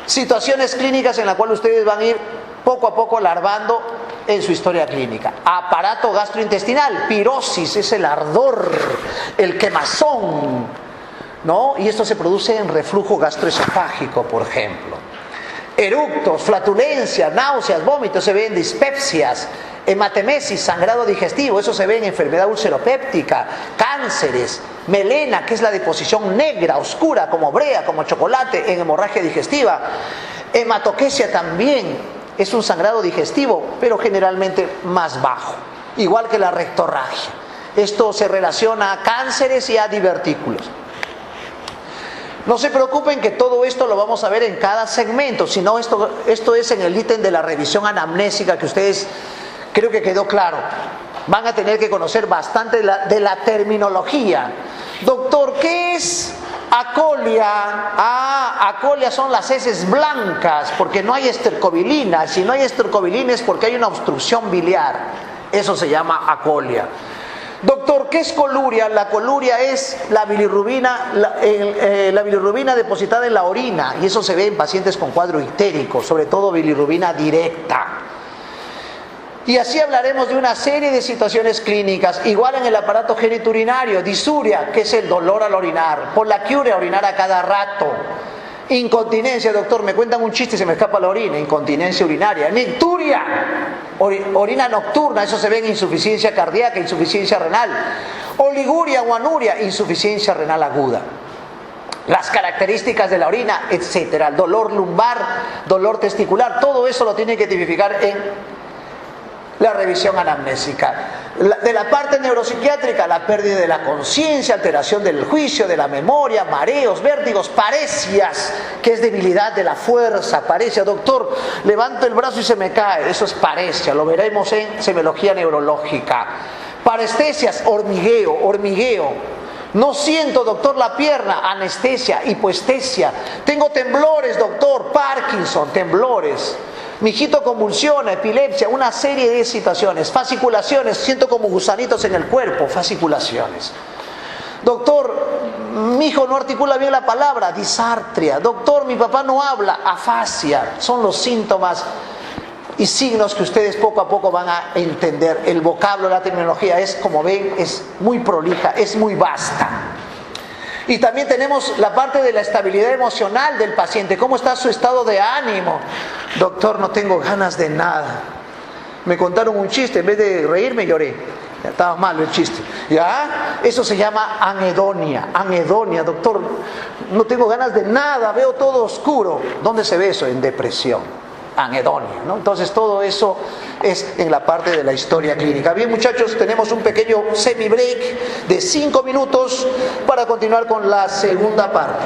Situaciones clínicas en las cuales ustedes van a ir poco a poco larvando en su historia clínica. Aparato gastrointestinal, pirosis, es el ardor, el quemazón, ¿no? Y esto se produce en reflujo gastroesofágico, por ejemplo. Eructos, flatulencia, náuseas, vómitos, se ven dispepsias, hematemesis, sangrado digestivo, eso se ve en enfermedad ulceropéptica, cánceres, melena, que es la deposición negra, oscura, como brea, como chocolate, en hemorragia digestiva. Hematoquesia también es un sangrado digestivo, pero generalmente más bajo, igual que la rectorragia. Esto se relaciona a cánceres y a divertículos. No se preocupen que todo esto lo vamos a ver en cada segmento, sino esto es en el ítem de la revisión anamnésica que ustedes, creo que quedó claro. Van a tener que conocer bastante de la terminología. Doctor, ¿qué es acolia? Acolia son las heces blancas, porque no hay estercobilina. Si no hay estercobilina es porque hay una obstrucción biliar. Eso se llama acolia. Doctor, ¿qué es coluria? La coluria es la bilirrubina, la bilirrubina depositada en la orina, y eso se ve en pacientes con cuadro ictérico, sobre todo bilirrubina directa. Y así hablaremos de una serie de situaciones clínicas, igual en el aparato genitourinario, disuria, que es el dolor al orinar, poliaquiuria, orinar a cada rato. Incontinencia, doctor, me cuentan un chiste y se me escapa la orina, incontinencia urinaria. Nicturia, orina nocturna, eso se ve en insuficiencia cardíaca, insuficiencia renal. Oliguria o anuria, insuficiencia renal aguda. Las características de la orina, etcétera. Dolor lumbar, dolor testicular, todo eso lo tienen que tipificar en la revisión anamnésica. De la parte neuropsiquiátrica, la pérdida de la conciencia, alteración del juicio, de la memoria, mareos, vértigos, paresias, que es debilidad de la fuerza, paresia. Doctor, levanto el brazo y se me cae, eso es paresia, lo veremos en semiología neurológica. Parestesias, hormigueo. No siento, doctor, la pierna, anestesia, hipoestesia. Tengo temblores, doctor, Parkinson, temblores. Mijito, convulsiona, epilepsia, una serie de situaciones. Fasciculaciones, siento como gusanitos en el cuerpo, fasciculaciones. Doctor, mi hijo no articula bien la palabra, disartria. Doctor, mi papá no habla, afasia. Son los síntomas y signos que ustedes poco a poco van a entender. El vocablo, la terminología es, como ven, es muy prolija, es muy vasta. Y también tenemos la parte de la estabilidad emocional del paciente. ¿Cómo está su estado de ánimo? Doctor, no tengo ganas de nada. Me contaron un chiste, en vez de reírme lloré. Ya estaba malo el chiste. ¿Ya? Eso se llama anedonia. Anedonia, doctor, no tengo ganas de nada, veo todo oscuro. ¿Dónde se ve eso? En depresión. Anedonia, ¿no? Entonces todo eso es en la parte de la historia clínica. Bien, muchachos, tenemos un pequeño semi-break de 5 minutos para continuar con la segunda parte.